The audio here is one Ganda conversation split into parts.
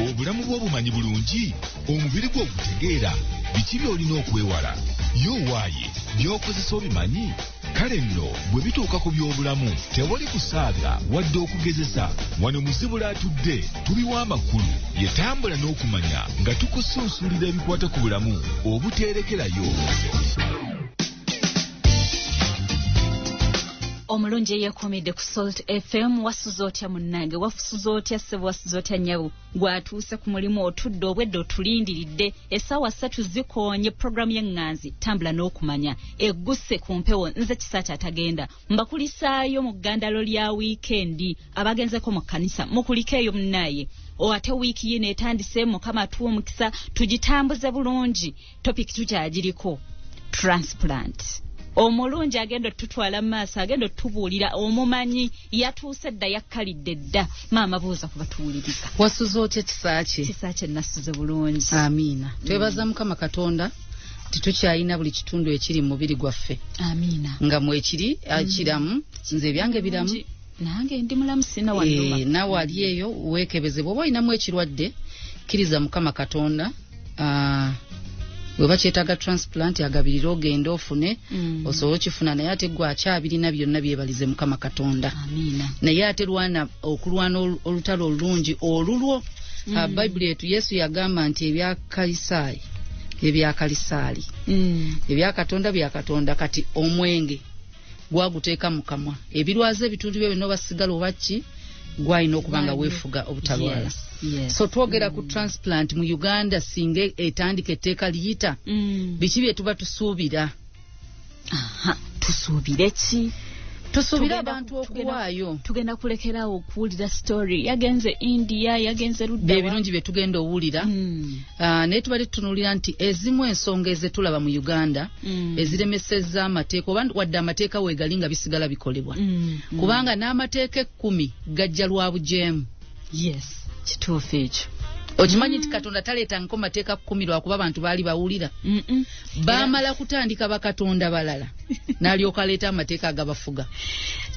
obulamu bw'obumanyi bulungi omubiri gwo gutegeera biki by'olina okwewala yowaaye by'okozesa obimanyi kale nno bwe bituuka ku by'obulamu tewali kusaaga wadde okugezesa wano muzibula atudde tubiwa amakulu ye tambula n'okumanya nga tukusunsulira ebikwata ku bulamu obuteerekerayo. Omulungi yekomedde ku Salt FM wasuza otya munnange wafusuza otya ssebo wasuza otya nnyabo gwatuuse ku mulimu otudde obwedde otulindiridde essaawa 3 zikoonye programu y'enganzi tambula n'okumanya egguse ku mpewo nze kisaakya atagenda mbakulisaayo mu ggandalo lya wiikendi abagenzeko mu kkanisa mukulikeeyo munnaye ate wiiki yino etandise mukama tuwa omukisa tugitambuze bulungi topic tukyagiriko transplant. Omulungi agenda tutwala maaso agenda tubuulira omumanyi yatuuse dda yakkalidde dda maama buuza kuba tuwuliriza wasuza otya kisaache nasuze bulungi. Amiina. Twebaza Mukama Katonda titukyayina buli kitundu ekiri mu mubiri gwaffe. Amiina. Nga mwekiri akiramu nze ebyange biramu nange ndi mulamu sina wanduma nawe ali eyo weekebezebwa oba olinamu ekirwadde kkiriza Mukama Katonda bweba kyetaaga transplant agabirira ogenda ofune osobola okifuna naye ate gwe akyabirina byonna byebalize Mukama Katonda. Amiina. Naye ate okulwana olutalo olulungi olulwo Bayibuli yetu Yesu yagamba nti ebyakalisaali ebyakatonda byakatonda kati omwenge gwaguteeka mu kamwa ebirwaze ebitundu bye bino basigala obaki gwalina okubanga weefuga obutalwala. Yes. So twogera ku transplant mu Uganda singa etandika etteeka liyita biki bye tuba tusuubira? Tusuubire ki? Tusuubira abantu okuwaayo. Tugenda kulekerawo okuwulira story yagenze India yagenze ludda ebirungi bye tugenda owulira naye tubali tutunulira nti ezimu ensonga ezetulaba mu Uganda eziremesezza amateeka oba wadde amateeka weegali nga bisigala bikolebwa kubanga n'amateeka 10 gajja lwa bujeemu. Yes. Kituufu ekyo. Okimanyi nti Katonda taleetangako mateeka 10 lwakuba abantu baali bawulira baamala kutandika bakatonda balala n'alyoka aleeta amateeka agabafuga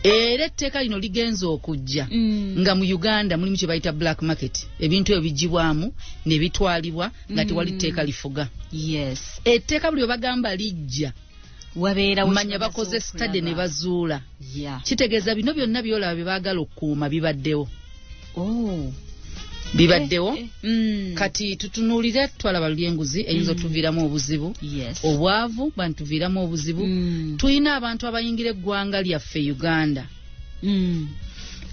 era etteeka lino ligenza okujja nga mu Uganda mulimu kye bayita black market ebintu ebyo bijjibwamu ne bitwalibwa nga tewali tteeka lifuga. Yes. Etteeka buli bagamba lijja wabeera manya bakoze study ne bazuula kitegeeza bino byonna byolaba bye baagala okukuuma bibaddewo. Bibaddewo kati tutunuulire twalaba lyenguzi eyinza otuviiramu obuzibu obwavu bantuviiramu obuzibu tuyina abantu abayingira eggwanga lyaffe Uganda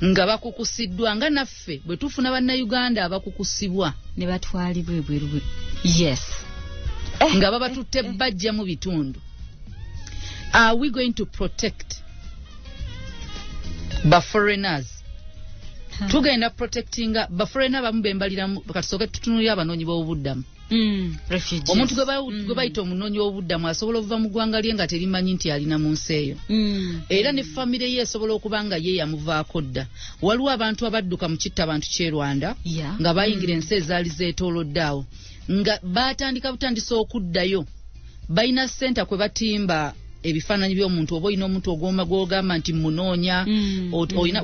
nga bakukusiddwa nga naffe bwe tufuna bannayuganda abakukusibwa ne batwalibwa ebweru nga babatutte bajja mu bitundu. Are we going to protect ba foreigners? Tugenda protectinga ba foreigner bamu bembalira katusoke tutunulira abanoonyi b'obuddamu. Omuntu gwe bayita omunoonyi w'obuddamu asobola okuva mu ggwanga lye nga terimanyi nti alina mu nsi eyo era ne famire ye esobola okuba nga ye yamuvaako dda. Waliwo abantu abadduka mu kitta abantu ky'e Rwanda nga bayingira ensi ezaali zeetoolodde awo nga baatandika butandisa okuddayo balina ssenta kwe batimba ebifaananyi by'omuntu oba olina omuntu gw'ogamba nti munoonya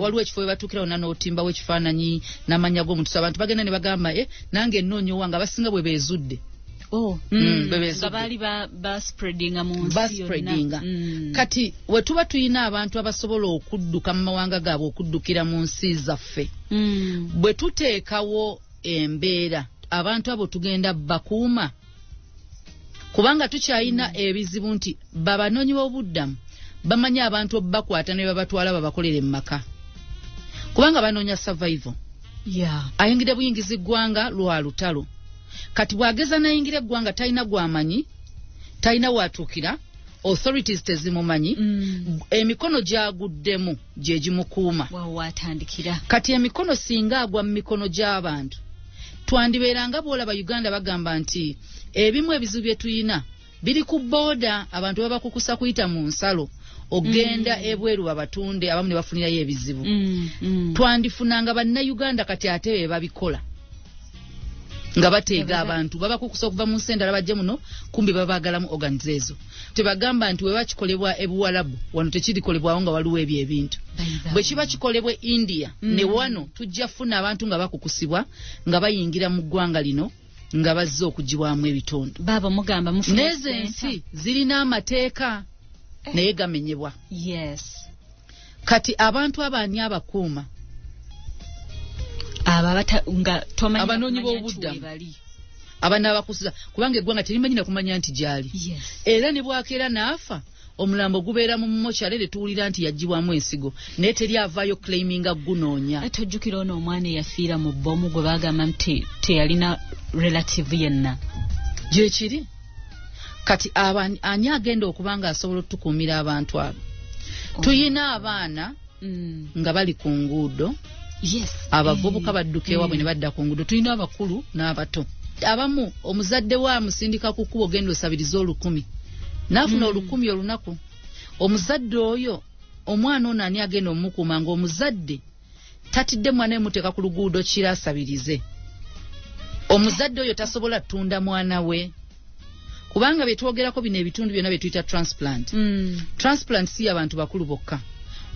waliwo ekifo we batuukira wonna n'otimbawo ekifaananyi n'amanya g'omuntu so abantu bagenda ne bagamba nange ennoonya owange abasinga bwe beezudde nga baali baspreadinga mu nsi yonna. Kati we tuba tuyina abantu abasobola okudduka mu mawanga gaabwe okuddukira mu nsi zaffe bwe tuteekawo embeera abantu abo tugenda bakuuma kubanga tukyayina ebizibu nti babanoonyi b'obuddamu bamanyi abantu bakwata ne babatwala babakolera emmaka kubanga banoonya survival. Ayingire buyingizi ggwanga lwa lutalo kati bwageza nayingira eggwanga talina gwamanyi talina watuukira authorities tezimumanyi emikono gyaguddemu gye gimukuuma kati emikono singa agwa mu mikono gy'abantu twandibeeranga bwolaba Uganda bagamba nti ebimu ebizibu bye tuyina biri ku booda abantu babakukusa kuyita mu nsalo ogenda ebweru babatunde abamu ne bafunirayo ebizibu twandifunanga bannayuganda kati ate be babikola nga bateega abantu babakukusa okuva mu nsendala bajja muno kumbi babagalamu organs ezo tebagamba nti wewa kikolebwa ebuwalabu wano tekirikolebwawo nga waliwo ebyo ebintu bwe kiba kikolebwa India ne wano tujja funa abantu nga bakukusibwa nga bayingira mu ggwanga lino nga bazze okugibwamu ebitundu baba mugamba nezo ensi zirina amateeka naye gamenyebwa kati abantu abaani abakuuma abanoonyi b'obuddamu abana abakusiza kubanga eggwanga terimanyi nakumanya nti gyali era ne bwakeera naafa omulambo gubeera mu mokyale tuwulira nti yagibwamu ensigo naye teri avaayo claiminga gunoonya ate ojjukira ono omwana eyafiira mu bbomu gwe baagamba nti teyalina relative yenna gyekiri kati ani agenda okuba nga asobola otukuumira abantu abo tuyina abaana nga bali ku nguudo abavubuka badduka ewabwe ne badda ku nguudo tulina abakulu n'abato abamu omuzadde we amusindika ku kkubo genda osabiriza 1,000 n'afuna 1,000 olunaku omuzadde oyo omwana ono ani agenda omukuuma nga omuzadde tatidde mwana we muteeka ku luguudo kira asabirize omuzadde oyo tasobola tunda mwana we kubanga betwogerako bino ebitundu byonna betuyita transplant transplant si abantu bakulu bokka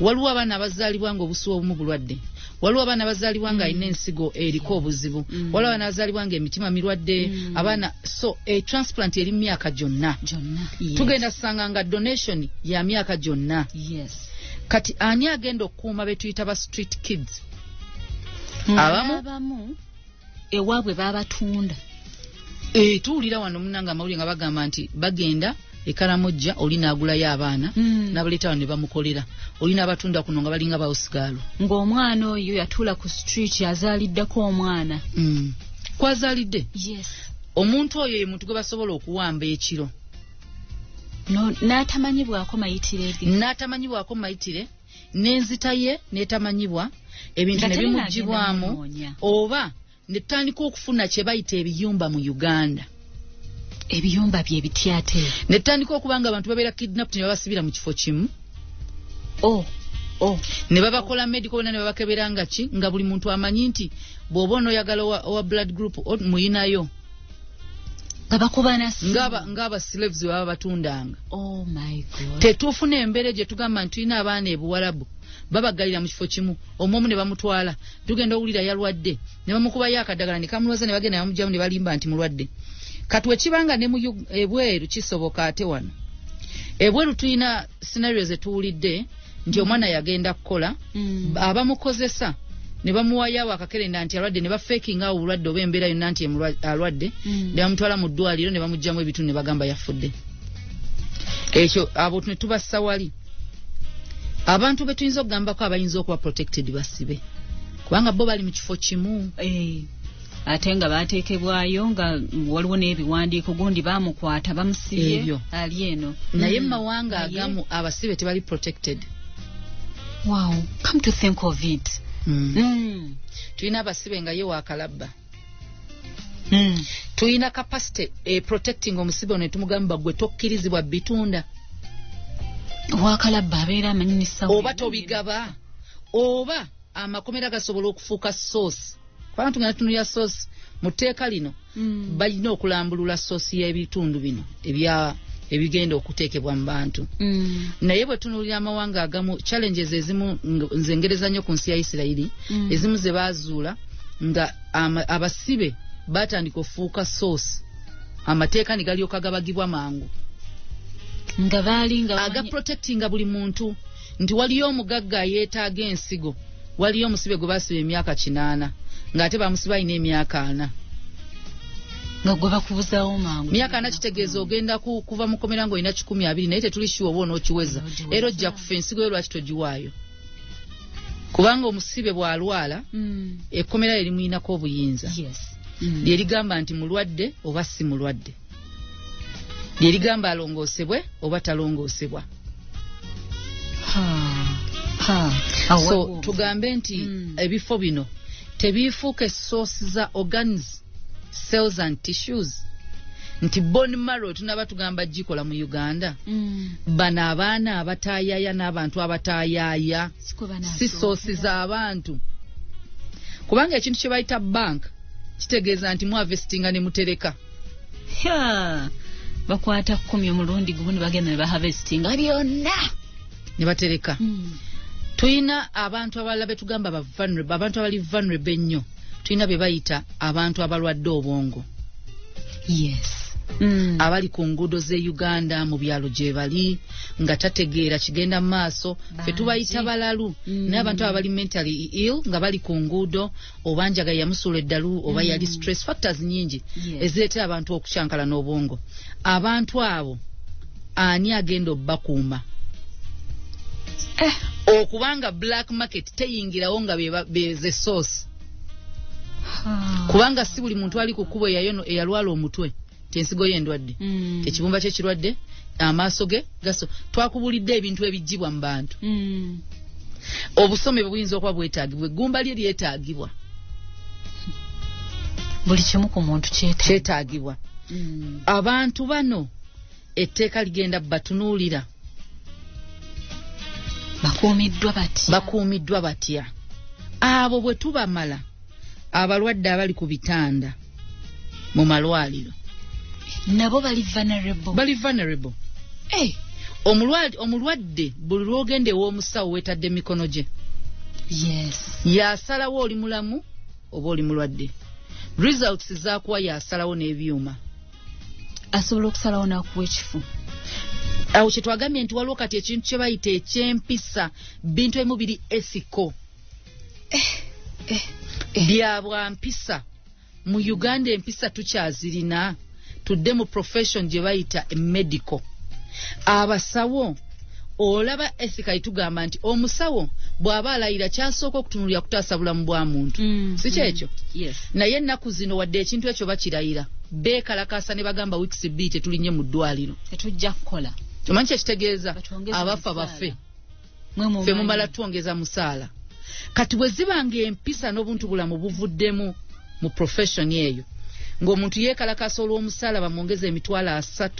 waliwo abaana abazaalibwa nga obusuwa obumu bulwadde waliwo abaana abazaalibwa nga alina ensigo eriko obuzibu waliwo abaana abazaalibwa nga emitima mirwadde abaana so transplant eri myaka gyonna tugenda kusanga nga donation ya myaka gyonna kati ani agenda okukuuma betuyita ba street kids abamu ewaabwe babatunda tuwulira wano munanga amawulire nga bagamba nti bagenda ekaramojja oli naagulayo abaana n'abaleeta wano ne bamukolera oli n'abatunda kuno nga balinga bawusigaalo ng'omwana oyo yatuula ku street azaaliddeko omwana kwazaalidde omuntu oyo ye muntu gwe basobola okuwamba ekiro n'atamanyibwako mayitire n'enzita ye n'etamanyibwa ebintu ne bimugibwamu oba ne tutandika okufuna kye bayita ebiyumba mu Uganda ebiyumba bye bityate ne tutandika okuba nga abantu babeera kidnapped ne babasibira mu kifo kimu ne babakola medical ne babakebera nga ki nga buli muntu amanyi nti bw'oba onooyagala owa blood group muyinayo ng'aba slaves baba batundanga tetufuna embeera gye tugamba nti tulina abaana ebuwalabu babagalira mu kifo kimu omwomu ne bamutwala tugenda owulira yalwadde ne bamukubayo akadagala ne kamulwaza ne bagenda bamugyamu ne balimba nti mulwadde kati wekibanga ne mu ebweru kisoboka ate wano ebweru tulina scenario zetuwulidde nti omwana yagenda kukola abamukozesa ne bamuwayo akakerenda nti alwadde ne bafekinga awo obulwadde oba embeera yonna nti alwadde ne bamutwala mu ddwaliro ne bamugyamu ebitundu ne bagamba yafudde ekyo abo ne tubassa wali abantu betuyinza okugambako abayinza okuba protected basibe kubanga bo bali mu kifo kimu ate nga bateekebwayo nga waliwo n'ebiwandiiko gundi bamukwata bamusibye ali eno naye mu mawanga agamu abasibe tebali protected. Wow, come to think of it. Tulina abasibe nga ye wakalabba. Tulina capacity protecting omusibe ono tumugamba gwe tokkirizibwa bitunda. Wakalabba abeera amanyisa oba tobigaba oba amakomera gasobola okufuuka source. Abantu nga tunulya source muteeka lino balina okulambulula source y'ebitundu bino ebigenda okuteekebwa mu bantu. Naye bwe tunulira amawanga agamu challenges ezimu nze ngereza nnyo ku nsi ya Isirayiri ezimu ze baazuula nga abasibe batandika okufuuka source amateeka ne galyoka gabagibwa mangu nga baali nga aga protectinga buli muntu nti waliyo omugagga yeetaaga ensigo waliyo omusibe gwe basiba emyaka 8 ng'ate bamusiba alina emyaka 4 nga gwe bakubuzaawo mangu myaka 4 kitegeeza ogenda kuva mu komera ng'olina 12 naye tetuli sure oba onookiweza era ojja kufa ensigo yo lwaki togiwaayo kubanga omusibe bw'alwala ekkomera lye limuyinako obuyinza lye ligamba nti mulwadde oba si mulwadde lye ligamba alongoosebwe oba talongoosebwa. So tugambe nti ebifo bino tebifuuka source za organs, cells and tissues. Nti bone marrow tunaba tugamba gikola mu Uganda. Bana abaana abataayaya n'abantu abataayaya si source za abantu. Kubanga ekintu kye bayita bank kitegeeza nti muharvestinga ne mutereka. Bakwata 10 omulundi gumu ne bagenda ne baharvestinga byonna ne batereka. Tuyina abantu abalala betugamba abantu abali vulnerable ennyo. Tuyina be bayita abantu abalwadde obwongo. Yes. Abali ku nguudo ze Uganda mu byalo gye bali nga tategeera kigenda mu maaso fe tubayita balalu n'abantu abali mentally ill nga bali ku nguudo oba njaga yamusuula eddalu oba yali stress factors nyingi ezireetera abantu okukyankala n'obwongo. Abantu abo ani agenda obbakuuma? Okubanga black market teyingirawo nga beze source. Kubanga si buli muntu ali ku kkubo eyalwala omutwe tensigo yendwadde ekibumba kye kirwadde amaaso ge gaso twakubulidde ebintu ebijjibwa mu bantu. Obusome buyinza okuba bwetaagibwa eggumba lye lyetaagibwa buli kimu ku muntu kyetaagibwa. Abantu bano etteeka ligenda batunuulira bakuumiddwa batya. Abo bwe tubamala abalwadde abali ku bitanda mu malwaliro nabo bali vulnerable. Omulwadde buli lwogende w'omusawo weetadde emikono gye. Yasalawo oli mulamu oba oli mulwadde. Results zaakuwa yasalawo n'ebyuma. Asobola okusalawo n'akuwa ekifu. Awo kye twagambye nti waliwo kati ekintu kye bayita ekyempisa bintu ebimu biri ethical. Bya bwa mpisa. Mu Uganda empisa tukyazirina. Tudde mu profession gye bayita medical. Abasawo olaba ethical itugamba nti omusawo bw'aba alayira kyasooka okutunulira kutaasa bulamu bwa muntu. Si kyekyo? Naye ennaku zino wadde ekintu ekyo bakirayira beekalakaasa ne bagamba weeks bbiri tetulinye mu ddwaliro. Tetujja kukola. Omanyi kye kitegeeza abafa baffe. Ffe mumala twongeza musaala. Kati bwe zibanga empisa n'obuntu bulamu buvuddemu mu profession eyo ng'omuntu yeekalakaasa olw'omusaala bamwongeza $300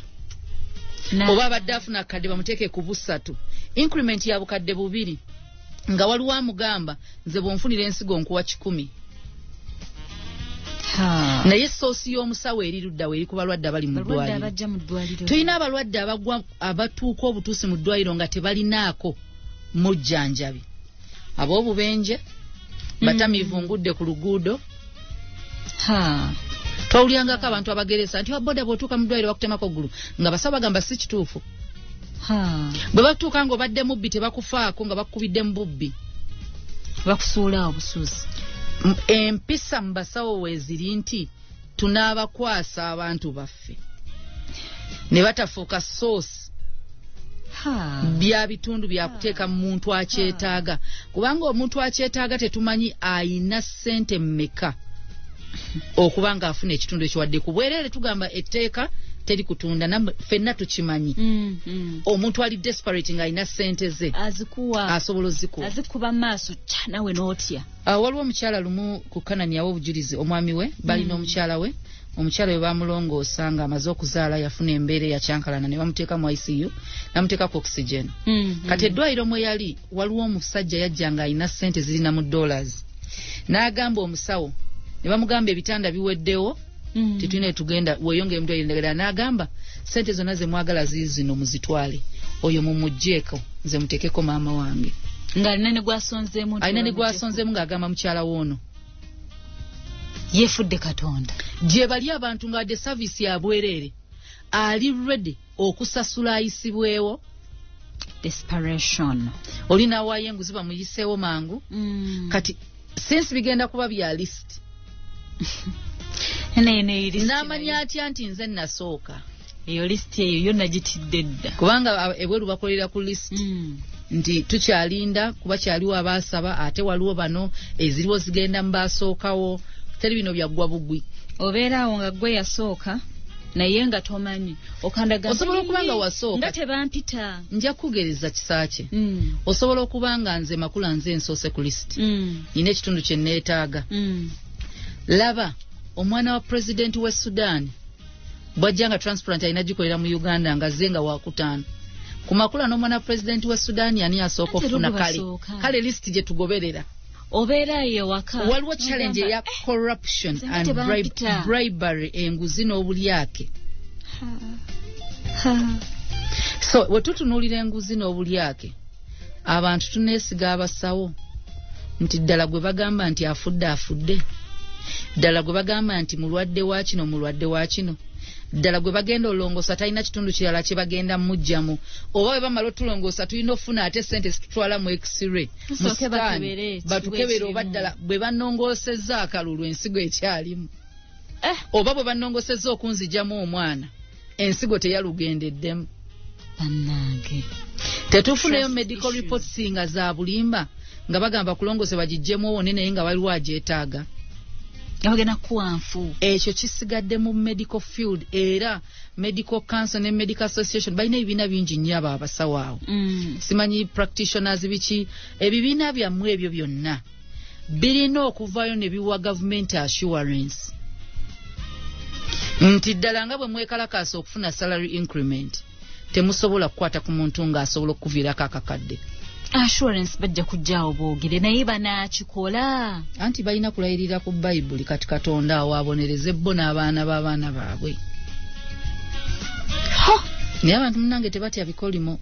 oba abadde afuna akadde bamuteeke ku 3 increment ya bukadde 2 nga waliwo amugamba nze bw'onfunira ensigo nkuwa 10. Naye soosi y'omusawo eri luddawo eri ku balwadde abali mu ddwaliro. Tulina abalwadde abatuuka obutuusi mu ddwaliro nga tebalinaako mujjanjabi. Ab'obubenje batamiivu ngudde ku luguudo. Twawulyangako abantu abageresa nti waboda bw'otuuka mu ddwaliro bakutemako ggulu nga basawo bagamba si kituufu. Bwe batuuka ng'obadde mubbi tebakufaako nga bakubidde mu bubbi bakusuula obusuuzi. Empisa mu basawo weeziri nti tunaabakwasa abantu baffe ne batafuuka soosi bya bitundu byakuteeka mu muntu akyetaaga. Kubanga omuntu akyetaaga tetumanyi ayina ssente mmeka okubanga afuna ekitundu ekiwadde ku bwereere tugamba etteeka teri kutunda ffenna tukimanyi. Omuntu ali desperate ng'alina ssente ze asobola ozikuwa azikuba maaso nawe n'otya. Waliwo omukyala lumu ku Kanani yawa obujulizi omwami we balina omukyala we we bamulongoosa ng'amaze okuzaala yafuna embeera eyakyankalana ne bamuteeka mu ICU namuteeka ku oxygen. Kati eddwaliro mwe yali waliwo omusajja yajja ng'alina ssente zirina mu $. N'agamba omusawo ne bamugamba ebitanda biweddewo titulina tugenda weeyongere mu ddwaliro. N'agamba ssente zonna ze mwagala zino muzitwale oyo mumugjeeko nze muteekeko maama wange. Ng'alina ne gwasonzeemu ng'agamba mukyala woono yeefudde Katonda. Gye bali abantu ng'adde service ya bwereere ali ready okusasula ayisibwewo. Desperation. Olina waayo enguzi bamuyiseewo mangu. Kati since bigenda kuba bya list n'amanya atya nti nze nasooka eyo list eyo yonna gitidde dda kubanga ebweru bakolera ku list nti tukyalinda kuba kyaliwo abaasaba ate waliwo bano eziriwo zigenda mu baasookawo. Teri bino byaggwa bugwi. Obeera awo nga gwe yasooka naye nga tomanyi okandaga osobola okuba nga wasooka nga tebampita. Nja kugereza kisaakye. Osobola okuba nga nze Makula nze nsoose ku list nina ekitundu kye neetaaga. Laba omwana wa president we Sudan bwajja nga transplant alina gikolera mu Uganda nga ze nga wakutaano ku Makula n'omwana wa president we Sudan ani asooka okufuna kale list gye tugoberera. obeera ye waka waliwo challenge ya corruption and bribery enguzi n'obulyake. So wetutunuulira enguzi n'obulyake abantu tuneesiga abasawo nti ddala gwe bagamba nti afudde ddala gwe bagamba nti mulwadde wa kino ddala gwe bagenda olongosa talina kitundu kirala kye bagenda mujjamu oba bwe bamala otulongosa tulina ofuna ate sente zitutwala mu x-ray batukebere oba ddala bwe banongosezza akalulu ensigo ekyalimu oba bwe banongosezza okunzijjamu omwana ensigo teyalugendeddemu bannange tetufuneyo medical reports nga za bulimba nga bagamba kulongose bagijjemu owone naye nga waliwo ajeetaaga bagenda kuwanfu ekyo kisigadde mu medical field era medical council ne medical association balina ebibiina bingi nnyo abo abasawo awo simanyi practitioners biki ebibiina byammwe ebyo byonna birina okuvaayo ne biwa government assurance nti ddala nga bwe mwekalakaasa okufuna salary increment temusobola kukwata ku muntu ng'asobola okuviirako akakadde. Assurance bajja kujjaawo boogere naye banaakikola anti balina kulayirira ku bayibuli kati Katonda awo abonereze bo n'abaana b'abaana baabwe. Naye abantu munnange tebatya bikolimo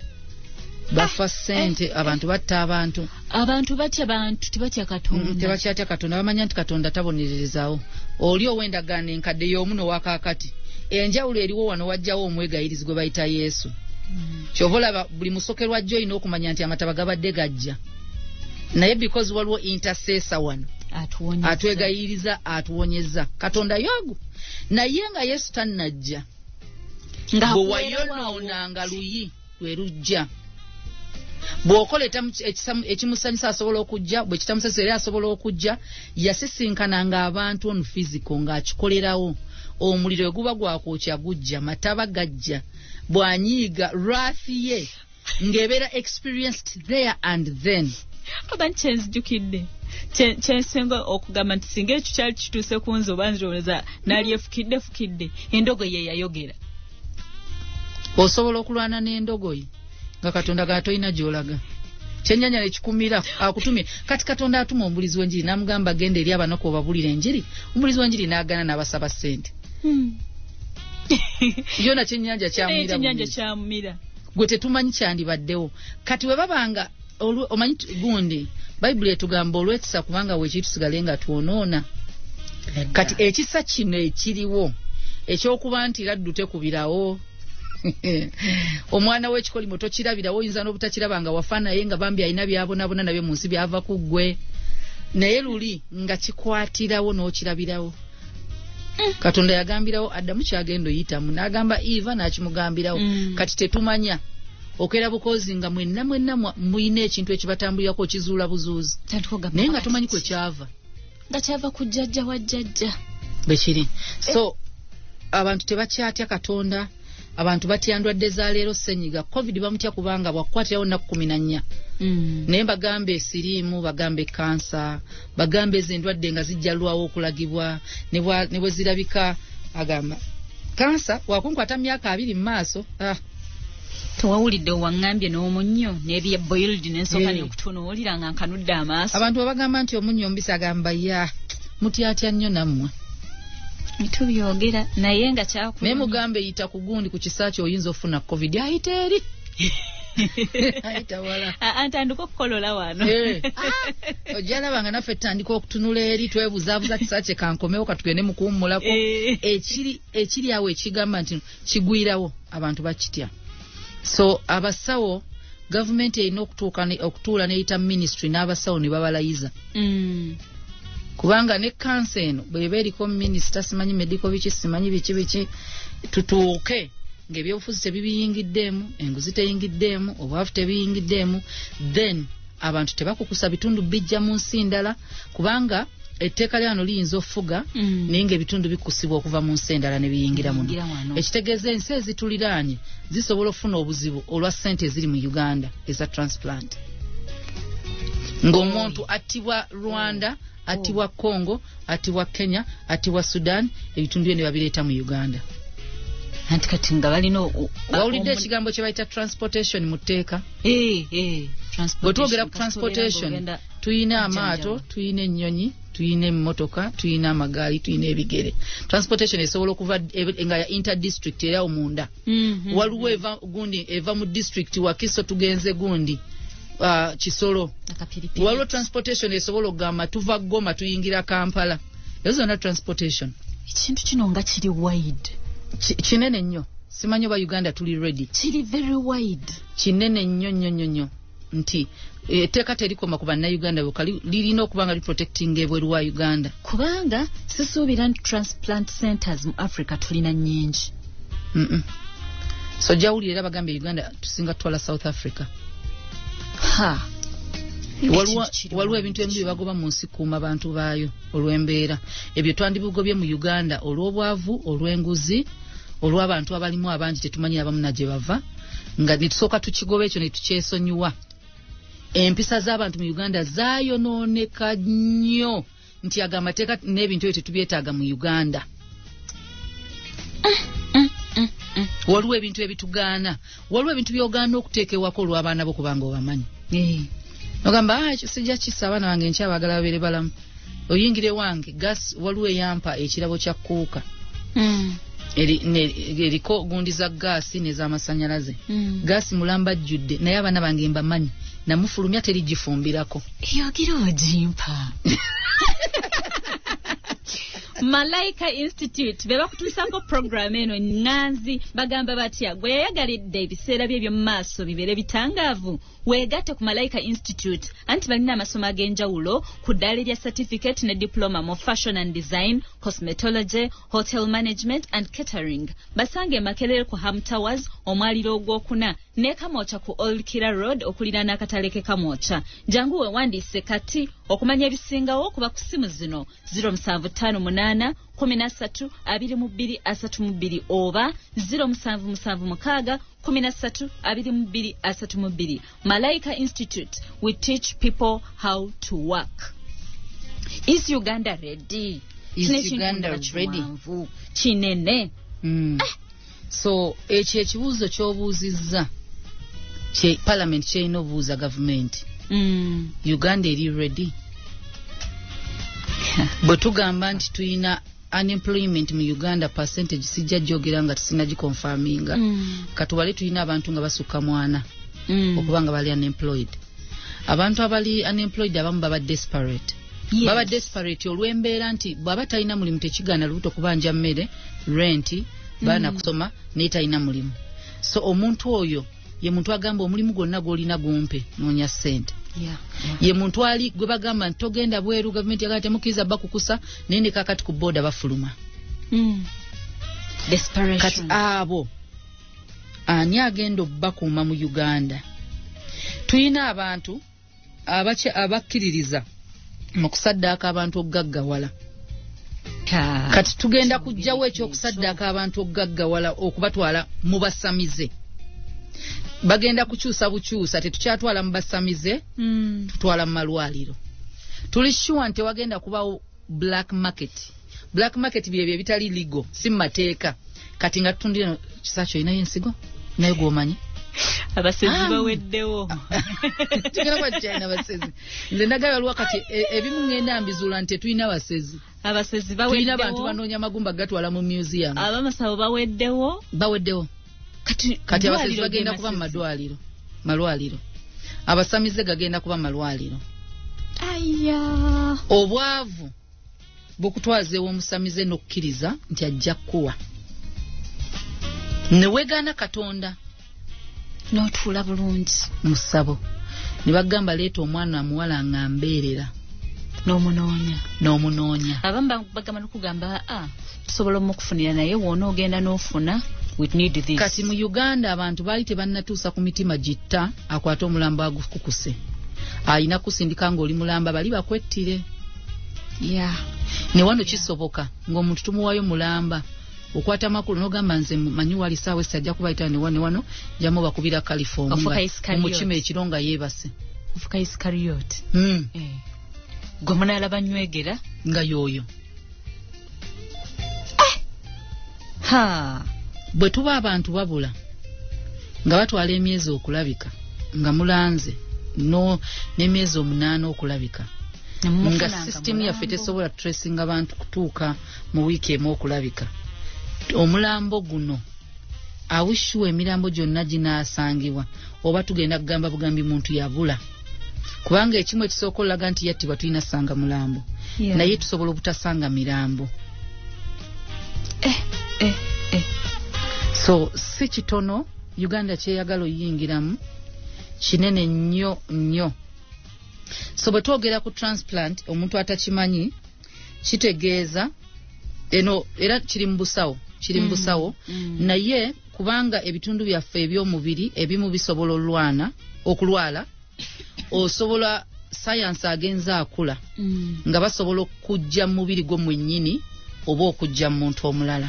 bafa ssente abantu batta abantu batya bantu tebatya Katonda tebakyatya Katonda bamanya nti Katonda tabonerezaawo oli ow'endagaano enkadde y'omu n'owakaakati enjawulo eriwo wano wajjawo omwegayirizi gwe bayita Yesu. Kyova olaba buli musokerwa jjo olina okumanya nti amataba gabadde gajja naye because waliwo intercessor wano atwegayiriza atuwonyeza Katonda yogu naye nga Yesu tannajja bwe wayonoonanga luyi lwe lujja bw'okola ekimusanyusa asobola okujja bwe kitamusanyusa era asobola okujja yasisinkananga abantu on physical ng'akikolerawo omuliro eguba gwakwokya gujja mataba gajja bwanyiiga wrathi ye ng'ebeera experienced there and then. Oba kyenzijukidde kyensinga okugamba nti singa ekyo kyali kituuse ku nze oba nzirowooza naali efukidde endogoyi ye yayogera. Osobola okulwana n'endogoyi nga Katonda gatoyina gy'olaga kyennyanja nekikumira akutumye kati Katonda atuma omubulizi w'enjiri n'amugamba genda eri abanako obabulira enjiri omubulizi w'enjiri n'agaana n'abasaba ssente. Yona kyennyanja kyamumira gwe tetumanyi kyandibaddewo kati we babanga omanyi gundi bayibuli etugamba olw'ekisa kubanga weekiri tusigale nga twonoona kati ekisa kino ekiriwo ekyokuba nti laddu tekubirawo omwana w'ekikolimo tokirabirawo oyinza n'obutakiraba nga wafa naye nga bambi alina byabonaabona nabyo mu nsi byava ku ggwe naye luli nga kikwatirawo n'okirabirawo. Katonda yagambirawo Adamu kyagenda oyitamu n'agamba Eva n'akimugambirawo kati tetumanya okera bukozi nga mwenna muyina ekintu ekibatambulirako kizuula buzuuzi naye nga tumanyi kwe kyava nga kyava ku jjajja wa jjajja bwe kiri. So abantu tebakyatya Katonda abantu batya ndwadde za leero ssenyiga covid bamutya kubanga bwakwatirawo nnaku 14 naye bagambe esiriimu bagambe kansa bagambe ezo endwadde nga zijjalwawo okulagibwa ne bwe zirabika agamba kansa wakunkwata myaka 2 mu maaso tewawulidde waŋŋambye n'omunnyo n'ebye boiled n'ensooka n'okutunuulira nga nkanudde amaaso abantu babagamba nti omunnyo mbisi agamba ya mutyatya nnyo nammwe tubyogera naye nga kyakuluma naye mugambe yita ku gundi ku kisaaki oyinza ofuna covid ayita eri ayita wala antandika okukolola wano ojalabanga naffe tutandika okutunula eri twebuzaabuza kisaaki kankomewo katugende mu kuwummulako ekiri awo ekigamba nti kigwirawo abantu bakitya. So abasawo gavumenti erina okutuula n'eyita ministry n'abasawo ne babalayiza kubanga ne kansa eno bweba eriko minisita simanyi medical biki simanyi biki tutuuke ng'ebyobufuzi tebibiyingiddeemu enguzi teyingiddeemu obwavu tebiyingiddeemu then abantu tebakukusa bitundu bijja mu nsi ndala kubanga etteeka lyano liyinza ofuga naye ng'ebitundu bikusibwa okuva mu nsi endala ne biyingira muno ekitegeeza ensi ezituliraanye zisobola okufuna obuzibu olwa ssente eziri mu Uganda eza transplant ng'omuntu attibwa Rwanda atiwa Congo atiwa Kenya atiwa Sudan ebitundu bino babireeta mu Uganda anti kati nga balino wawulidde ekigambo kye bayita transportation mu tteeka bwetwogera ku transportation tuyina amaato tuyina ennyonyi tuyina emmotoka tuyina amagaali tuyina ebigere. Transportation esobola okuva nga ya interdistrict era omunda waliwo eva mu district Wakiso tugenze gundi Kisoro waliwo transportation esobola okugamba tuva Goma tuyingira Kampala. Ezo zonna transportation. Ekintu kino nga kiri wide kinene nnyo. Simanyi oba Uganda tuli ready. Kiri very wide. Kinene nnyo nti etteeka terikoma ku bannayuganda bokka lirina okuba nga liprotecting ebweru wa Uganda. Kubanga sisuubira nti transplant centers mu Africa tulina nnyingi. So jawulira era bagambye Uganda tusinga tutwala South Africa. Waliwo ebintu ebimu bye bagoba mu nsi kuuma abantu baayo olw'embeera. Ebyo twandibugobye mu Uganda olw'obwavu olw'enguzi olw'abantu abalimu abangi tetumanyi abamu na gye bava nga netusooka tukigoba ekyo ne tukyesonyiwa. Empisa z'abantu mu Uganda zaayonooneka nnyo nti agamateeka n'ebintu ebyo tetubyetaaga mu Uganda. Waliwo ebintu ebitugaana, waliwo ebintu by'ogaana okuteekewako olw'abaana bo kubanga obamanyi. Nogamba ekyo sijja kisa abaana bange nkyabagala babeere balamu. Oyingire wange gas waliwo eyampa ekirabo kya kuuka. Eriko gundi za gaasi n'ez'amasannyalaze. Gaasi mulamba jjudde naye abaana bange mbamanyi namufulumya terigifumbirako. Eyogera ogimpa. Malaika Institute beba kutulisako program eno nganzi bagamba batya gwe yayagalidde ebiseera bye by'omu maaso bibere bitangaavu weegatte ku Malaika Institute anti balina amasomo ag'enjawulo ku ddaala lya certificate ne diploma mu fashion and design, cosmetology, hotel management and catering. Basange Makerere ku Ham Towers omwaliro ogwokuna ne Kamoocha ku Old Kira Road okuliraana akatale ke Kamoocha. Jangu wewandiise kati okumanya ebisingawo okuba ku simu zino 0758 132232 oba 0776 132232. Malaika Institute, we teach people how to work. Is Uganda ready? Is Uganda ready? Kinene. So ekyo ekibuuzo ky'obuuzizza Parliament kyerina obuuza government. Uganda eri ready? Bwe tugamba nti tuyina unemployment mu Uganda percentage sijja jogera nga tusina gikonfaminga. Katuwale tuyina abantu nga basukka mwana okuba nga bali unemployed. Abantu abali unemployed abamu baba desperate. Baba desperate olw'embeera nti bw'aba talina mulimu tekigaana lubuto kubanja mmere, renti, baana kusoma naye talina mulimu. So omuntu oyo ye muntu agamba omulimu gwonna gw'olina gumpe noonya ssente. Ye muntu ali gwe bagamba nti togenda bweru gavumenti yagala temukkiriza bakukusa naye ne kakati ku booda bafuluma. Desperation. Kati abo ani agenda okubakuuma mu Uganda? Tuyina abantu abakkiririza mu kusaddaaka abantu okugaggawala. Kati tugenda kujjawo ekyokusaddaaka abantu okugaggawala okubatwala mu basamize. Bagenda kukyusa bukyusa tetukyatwala mu basamize tutwala mu malwaliro. Tuli sure nti wagenda kubawo black market. Black market bye bitali legal si mateeka. Kati nga tutundira kisakyo ina yensigo nayo gwomanyi abasezi baweddewo. Tugenda kwa China abasezi. Nze ndagala lwakati ebimu ngenda mbizula nti tuyina abasezi. Abasezi baweddewo. Tuyina abantu banoonya magumba gatwala mu museum. Abamasabo baweddewo. Baweddewo. Kati abasezi bagenda kuba malwaliro. Abasamize gagenda kuba malwaliro. Aya. Obwavu bukutwazeewo omusamize n'okkiriza nti ajja kuwa. Ne wegaana Katonda. N'otuula bulungi. Musabo. Ne bagamba leeta omwana muwala nga mbeerera. N'omunoonya. Abamu bagamba n'okugamba tusobola omukufunira naye woona ogenda n'ofuna. We need this. Kati mu Uganda abantu baali tebannatuusa ku mitima gitta akwata omulamba agukukuse. Ayina kusindika ng'oli mulamba bali bakwettire. Ne wano kisoboka ng'omuntu tumuwayo mulamba okwata makulu n'ogamba nze manyi wali saawe sajja kubayita ne wano jamu bakubira California mu kime ekironga yeebase. Ofuka Iskariot. Gwe munaalaba nywegera nga yoyo. Bwe tuba abantu babula nga batwala emyezi okulabika nga mulanze n'emyezi 8 okulabika nga system yaffe tesobola tracing abantu kutuuka mu wiiki emu okulabika. Omulambo guno awishuwa emirambo gyonna ginaasangibwa oba tugenda kugamba bugambi muntu yabula, kubanga ekimu ekisooka olaga nti yattibwa tulina sanga mulambo, naye tusobola obutasanga mirambo. So si kitono Uganda kyeyagala oyingiramu kinene nnyo. So bwe twogera ku transplant omuntu atakimanyi kitegeeza eno era kiri mu busawo naye kubanga ebitundu byaffe eby'omubiri ebimu bisobola okulwala osobola science agenza akula nga basobola okujja mu mubiri gwo mwennyini oba okujja mu muntu omulala.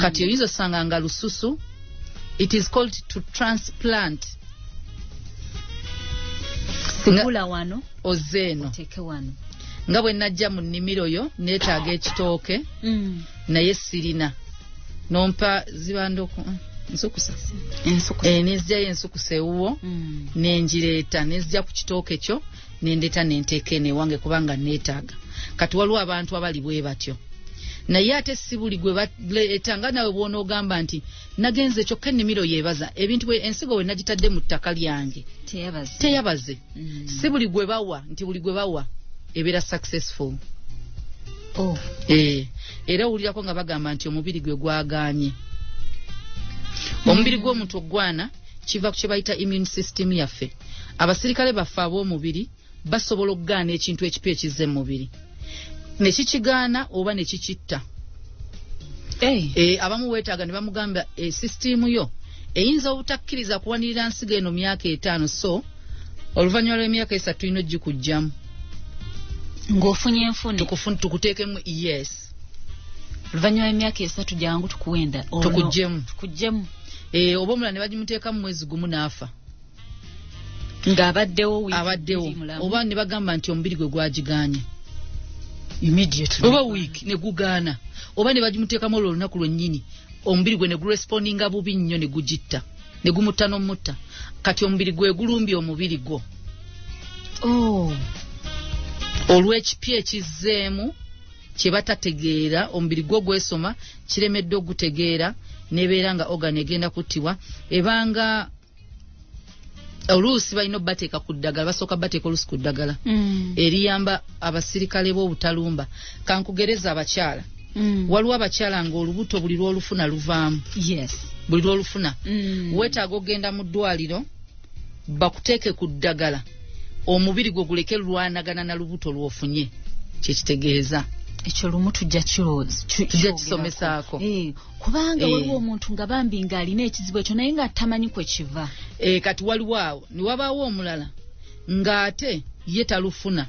Kati oyinza osanga nga lususu, it is called to transplant. Singula wano ozeeno oteke wano nga bwe najja mu nnimiro yo neetaaga ekitooke naye sirina nompa zibandoko nsukusa nezijjayo ensukusa ewuwo nenjireeta nezijja ku kitooke kyo nendeeta nenteeka eno ewange kubanga neetaaga. Kati waliwo abantu abali bwe batyo, naye ate si buli gwe baleeta nga nawe bw'onoogamba nti nagenze kyokka ennimiro yeebaza ebintu ensigo we nagitadde mu ttaka lyange teyabaze. Si buli gwe bawa nti buli gwe bawa ebeera successful. Era owulirako nga bagamba nti omubiri gwe gwagaanye. Omubiri gw'omuntu ogwana kiva ku kye bayita immune system yaffe. Abasirikale baffe ab'omubiri basobola okugaana ekintu ekipya ekizze mu mubiri ne kikigaana oba ne kikitta. Abamu weetaaga ne bamugamba system yo eyinza obutakkiriza kuwanirira nsigo eno myaka 5, so oluvannyuma lw'emyaka 3 tulina ogikujjamu ng'ofunye enfune tukuteekemu. Yes, oluvannyuma lw'emyaka 3 jangu tukuwenda tukujjemu. Oba omulala ne bagimuteeka mu mwezi gumu n'afa ng'abaddewo oba ne bagamba nti omubiri gwe gwagigaanye immediately oba wiiki ne gugaana, oba ne bagimuteekamu olwo olunaku lwennyini omubiri gwe ne gurespondinga bubi nnyo ne gugitta ne gumutta n'omutta. Kati omubiri gwe gulumbye omubiri gwo olw'ekipya ekizzeemu kye batategeera. Omubiri gwo gwesoma kiremedde ogutegeera nebeera nga organ egenda kuttibwa. Ebanga oluusi balina obbateeka ku ddagala, basooka bateeka oluusi ku ddagala eriyamba abasirikale b'obutalumba. Kankugereza abakyala, waliwo abakyala nga olubuto buli lw'olufuna luvaamu. Buli lw'olufuna weetaaga ogenda mu ddwaliro bakuteeke ku ddagala omubiri gwe guleke lwanagana na lubuto lw'ofunye. Kyekitegeeza ekyo lumu tujja kisomesaako kubanga waliwo omuntu nga bambi ng'alina ekizibu ekyo naye nga tamanyi kwe kiva. Kati waliwo awo ne wabaawo omulala ng'ate ye talufuna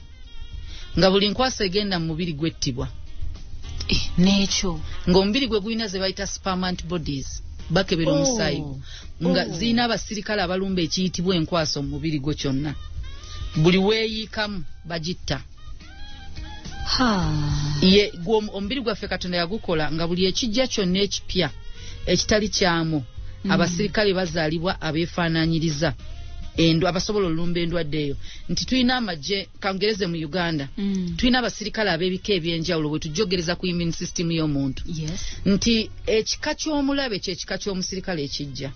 nga buli nkwasa egenda mu mubiri gwettibwa n'ekyo ng'omubiri gwe gulina ze bayita sperm antibodies bakebera omusaayi nga zirina abasirikale abalumba ekiyitibwa enkwasa mu mubiri gwo kyonna. Buli weeyiikamu bagitta. Omubiri gwaffe Katonda yagukola nga buli ekijja kyonna ekipya ekitali kyamu abasirikale bazaalibwa abeefaanaanyiriza abasobola olumba endwadde eyo. Nti tulina amagye kangereze mu Uganda tulina abasirikale ab'ebika eby'enjawulo bwe tujjogereza ku immune system y'omuntu nti ekika ky'omulabe kyekika ky'omusirikale ekijja.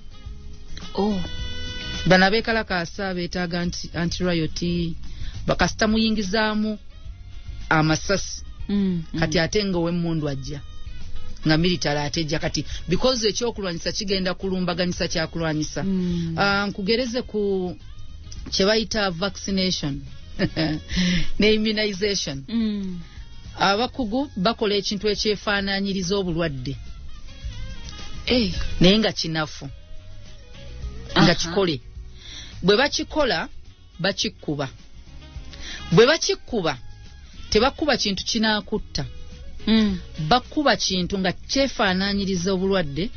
Bano abeekalakaasa beetaaga anti-riot bakasita muyingizaamu amasasi kati ate nga ow'emmundu ajja nga military atejja kati because ekyokulwanyisa kigenda kulumbaganyisa kyakulwanyisa. Nkugereze ku kye bayita vaccination ne immunization. Abakugu bakola ekintu ekyefaanaanyiriza obulwadde naye nga kinafu nga kikole. Bwe bakikola bakikuba, bwe bakikuba tebakuba kintu kinaakutta bakuba kintu nga kyefaanaanyiriza obulwadde.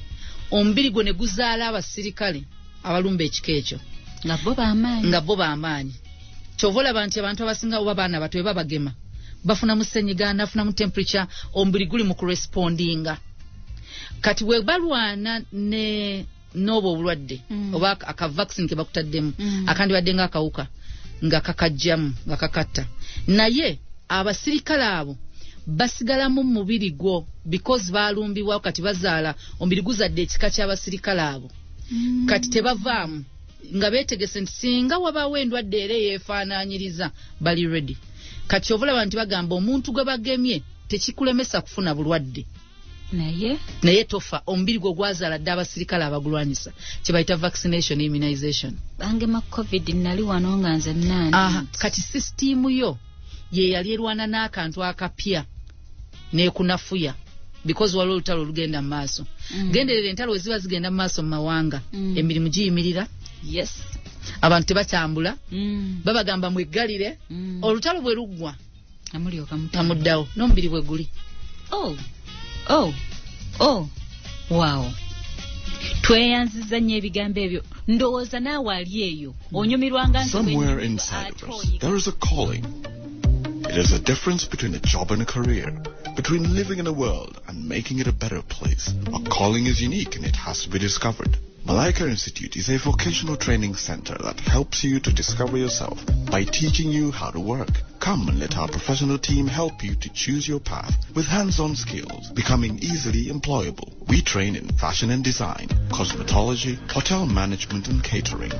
Omubiri gwe ne guzaala abasirikale abalumba ekika ekyo nga bo b'amaanyi. Kyova olaba nti abantu abasinga oba baana bato bwe babagema bafunamu ssenyiga, nafunamu temperature, omubiri guli mu kurespondinga. Kati bwe balwana n'obwo obulwadde oba aka vaccine ke bakutaddemu akandibadde ng'akawuka nga kakajjamu nga kakata naye abasirikale abo basigalamu mubiri gwo because balumbibwa kati bazaala omubiri guzadde ekika ky'abasirikale abo kati tebavaamu nga beetegese nti singa wabaawo endwadde era yeefaanaanyiriza bali ready kati ovulaba nti bagamba omuntu gwe bagemye tekikulemesa kufuna bulwadde naye tofa omubiri gwo gwazaala dde abasirikale abagulwanyisa kye bayita vaccination immunization bangema covid nali wano nga nze nani kati sisitimu yo ye yali erwana n'akantu akapya n'ekunafuya because waliwo olutalo olugenda mu maaso genderera entalo we ziba zigenda mu maaso mu mawanga emirimu giyimirira abantu tebatambula babagamba mweggalire olutalo bwe luggwa amuddawo n'omubiri bwe guli wow tweyanziza nnyo ebigambo ebyo ndowooza naawe ali eyo onyumirwanga somewhere inside of us there is a calling. It is a difference between a job and a career, between living in a world and making it a better place. Our calling is unique and it has to be discovered. Malaika Institute is a vocational training center that helps you to discover yourself by teaching you how to work. Come and let our professional team help you to choose your path with hands-on skills, becoming easily employable. We train in fashion and design, cosmetology, hotel management and catering.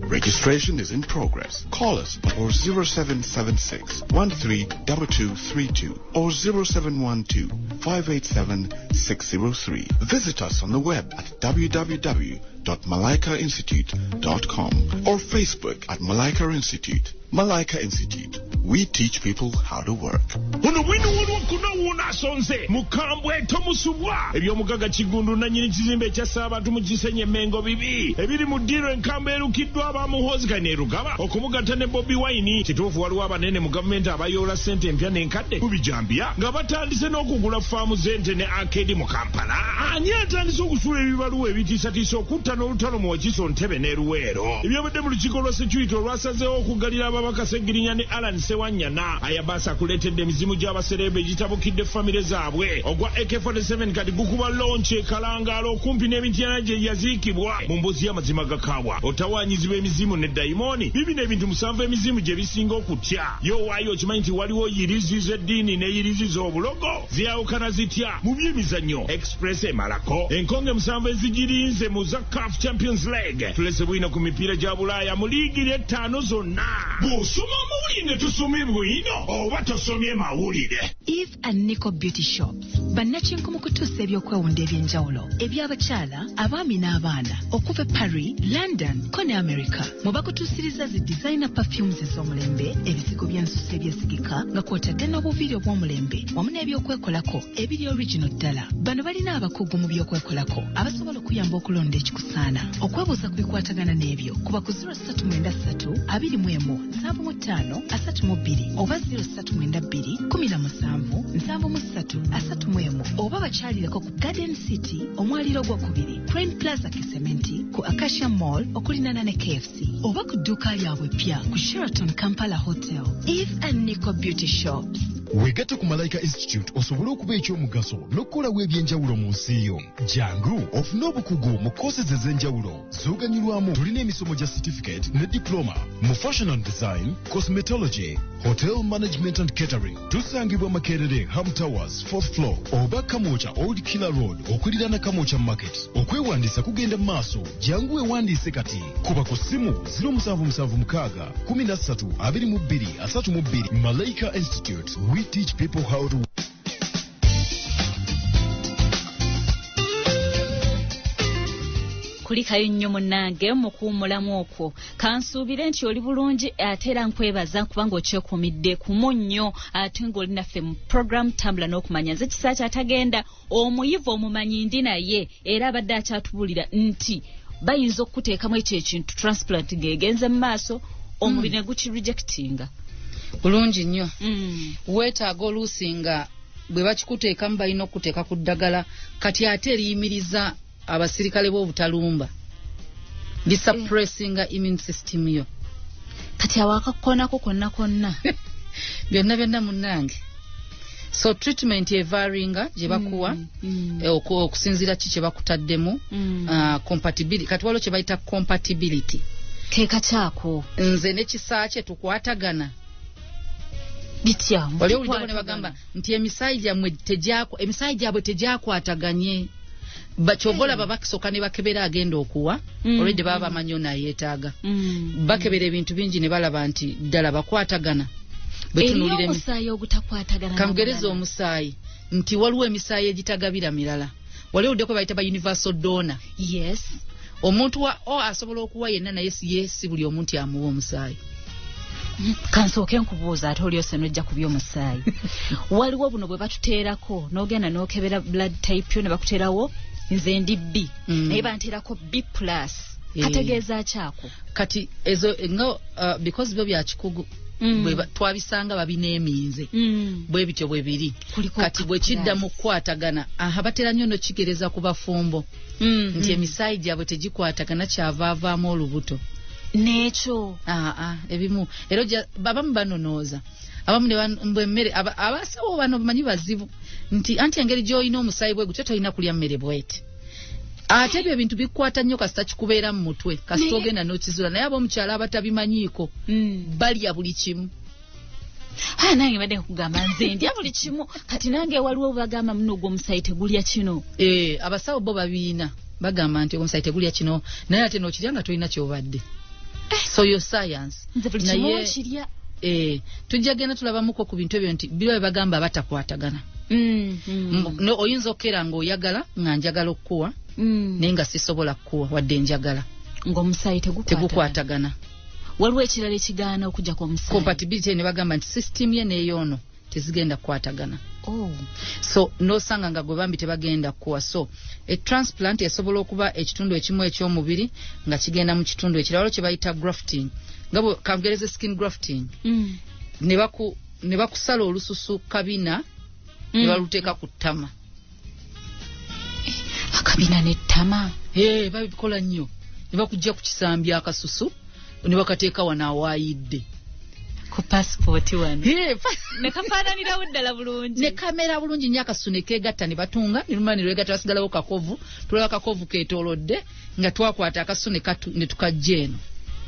Registration is in progress. Call us or 0776 132232 or 0712 587 603. Visit us on the web at www.malaikainstitute.com or Facebook at Malaika Institute. Malaika Institute. We teach people how to work. Uno wino wano kunawuna sonze mukambwe tomusubwa ebyomugaga kigundu na nyini kizimbe kya Sabatu mu Kisenye Mengo bibi ebiri mu ddiro enkamba erukiddwa abamuhozi ne rugaba okumugatta ne Bobi Wine kituufu waliwo abanene mu gavumenti abayoola ssente empya n'enkadde kubijambya nga batandise n'okugula faamu z'ente ne arcade mu Kampala ani atandise okusula ebibaluwa ebitiisatiisa okutta n'olutalo mu Wakiso Ntebe ne Luweero ebyabadde mu lukiiko lwa security olwasazeewo okugalira ababaka Segirinya ne Alan Sewanyana ayabasa kuletedde emizimu gy'abaserebe egitabukidde famire zaabwe ogwa AK47 kati gukuba lonche kalangalo okumpi n'ebintyana gye yaziikibwa mu mbuzi y'amazima gakaabwa otawanyizibwa emizimu ne daimoni bibi n'ebintu musanvu emizimu gye bisinga okutya yo waayo okimanyi nti waliwo yirizi z'eddiini ne yirizi z'obulogo ziyawukana zitya mu byemizannyo express emalako enkonge musanvu ezigirinze mu za CAF Champions League tulese bwino ku mipiira gya Bulaaya mu liigi ly'ettaano zonna bw'osoma amawulire ne tusomye bwino oba tosomye mawulire. Eve and Nico Beauty Shops bannakinko mu kutuusa ebyokwewunda eby'enjawulo eby'abakyala abaami n'abaana okuva Paris, London ko ne America mu bakutuusiriza zi designer perfumes ez'omulembe ebisigo by'ensusu ebyesigika nga kw'otadde n'obuviiri obw'omulembe wamu n'ebyokwekolako ebiri original ddala. Bano balina abakugu mu byokwekolako abasobola okuyamba okulonda ekikusaana. Okwebuuza ku bikwatagana n'ebyo kuba ku 0393 21 75 32 oba 0392 17 73 31 oba bakyalireko ku Garden City omwaliro gw'okubiri Crane Plaza Kisementi ku Acacia Mall okulinana ne KFC oba ku dduuka lyabwe ppya ku Sheraton Kampala Hotel. Eve and Nico Beauty Shops. Wegatte ku Malaika Institute osobole okuba ekyomugaso n'okukolawo ebyenjawulo mu nsi yo. Jangu ofune obukugu mu courses ez'enjawulo z'oganyulwamu. Tulina emisomo gya certificate ne diploma mu fashion and design, cosmetology, hotel management and catering. Tusangibwa Makerere, Ham Towers, 4th floor oba Kamocha Old Killer Road okuliraana Kamocha Market. Okwewandiisa kugenda maaso. Jangu weewandiise kati. Kuba ku ssimu 0776 13 22 32. Malaika Institute. We teach people how to. Kulikayo nnyo munnange mu kuwummulamu okwo kansuubire nti oli bulungi ate era nkwebaza kubanga okyekuumidde ku munnyo ate ng'oli naffe mu program Tambula n'okumanya nze kisaa kyatagenda omuyivu omumanyi ndi naye era abadde akyatubulira nti bayinza okuteekamu ekyo ekintu transplant ng'egenze mu maaso omubiri ne gukirejectinga. Bulungi nnyo. Weetaaga oluusi nga bwe bakikuteekamu balina okuteeka ku ddagala kati ate eriyimiriza abasirikale b'obutalumba lisuppressinga immune system yo kati awakakonako konna byonna munnange. So treatment evaringa gye bakuwa okusinziira ki kye bakutaddemu compatibility kati waliwo kye bayita compatibility Keka chako. Nze n'ekisaache tukwatagana. Bitya. Wali ulidoko ne bagamba nti emisaayi gyabwe tegyakwataganye. Bachobola babakisoka ne bakebera agenda okuwa. Already baba manyo na yeetaaga. Bakebera ebintu bingi ne balaba nti ddala bakwatagana. Betunulire omusaayi ogutakwatagana. Kamugereza omusaayi nti waliwo emisaayi egitagabira mirala. Wali ulidoko bayita ba universal donor. Yes. Omuntu asobola okuwa yenna naye si buli omuntu amuwa omusaayi. Kansooke nkubuuza ate oli ose nojja ku by'omusaayi. Waliwo buno bwe batuteerako n'ogenda n'okebera blood type yo ne bakuteerawo nze ndi B. Naye banteerako B+. Kategeeza kyako. Kati ezo because byo bya kikugu twabisanga babineeminze. Bwe bityo bwe biri. Kati bwe kidda mu kukwatagana abatera nnyo no kigereza ku bafumbo. Nti emisaayi gyabwe tegikwatagana kyavaavaamu olubuto. Necho. Ebimu. Ero babamu banonooza. Abamu ne mmere abasawo bano bamanyi bazibu. Nti anti engeri gy'olina omusaayi bwe gutyo tolina kulya mmere bwete. Ate ebyo ebintu bikwata nnyo kasita kikubeera mu mutwe. Kasita ogenda n'okizula naye ab'omukyala abatabimanyiiko balya buli kimu. Nange badde kugamba nze ndya buli kimu. Kati nange waliwo bagamba muno ogw'omusaayi tegulya kino. Abasawo bo babiina bagamba nti omusaayi tegulya kino naye ate n'okirya nga tolina ky'obadde. So your science. Nze buli kimu kirya. Tujja genda tulabamuko ku bintu ebyo nti biro bagamba batakwatagana. No oyinza okera ng'oyagala nga njagala okuwa. Naye nga sisobola kukuwa wadde njagala. Ng'omusaayi tegukwatagana. Waliwo ekirala ekigaana okujja kw'omusaayi. Compatibility ne bagamba nti system ye n'eyoono tezigenda kukwatagana. So nosanga nga gwe bambi tebagenda kuwa. So transplant esobola okuba ekitundu ekimu eky'omubiri nga kigenda mu kitundu ekirala waliwo kye bayita grafting. Ngabo kangereza skin grafting. Ne bakusala olususu kabina ne baluteeka ku ttama. Akabina n'ettama. Babikola nnyo. Ne bakujja ku kisambi akasusu ne bakateeka wano awaayidde. Ku passport wano. Ne kafaananirawo ddala bulungi. Ne kamera bulungi nnyo akasusu ne keegatta ne batunga ne lumani lwegatta basigalawo kakovu. Tulaba kakovu keetoolodde nga twakwata akasusu ne tukajja eno.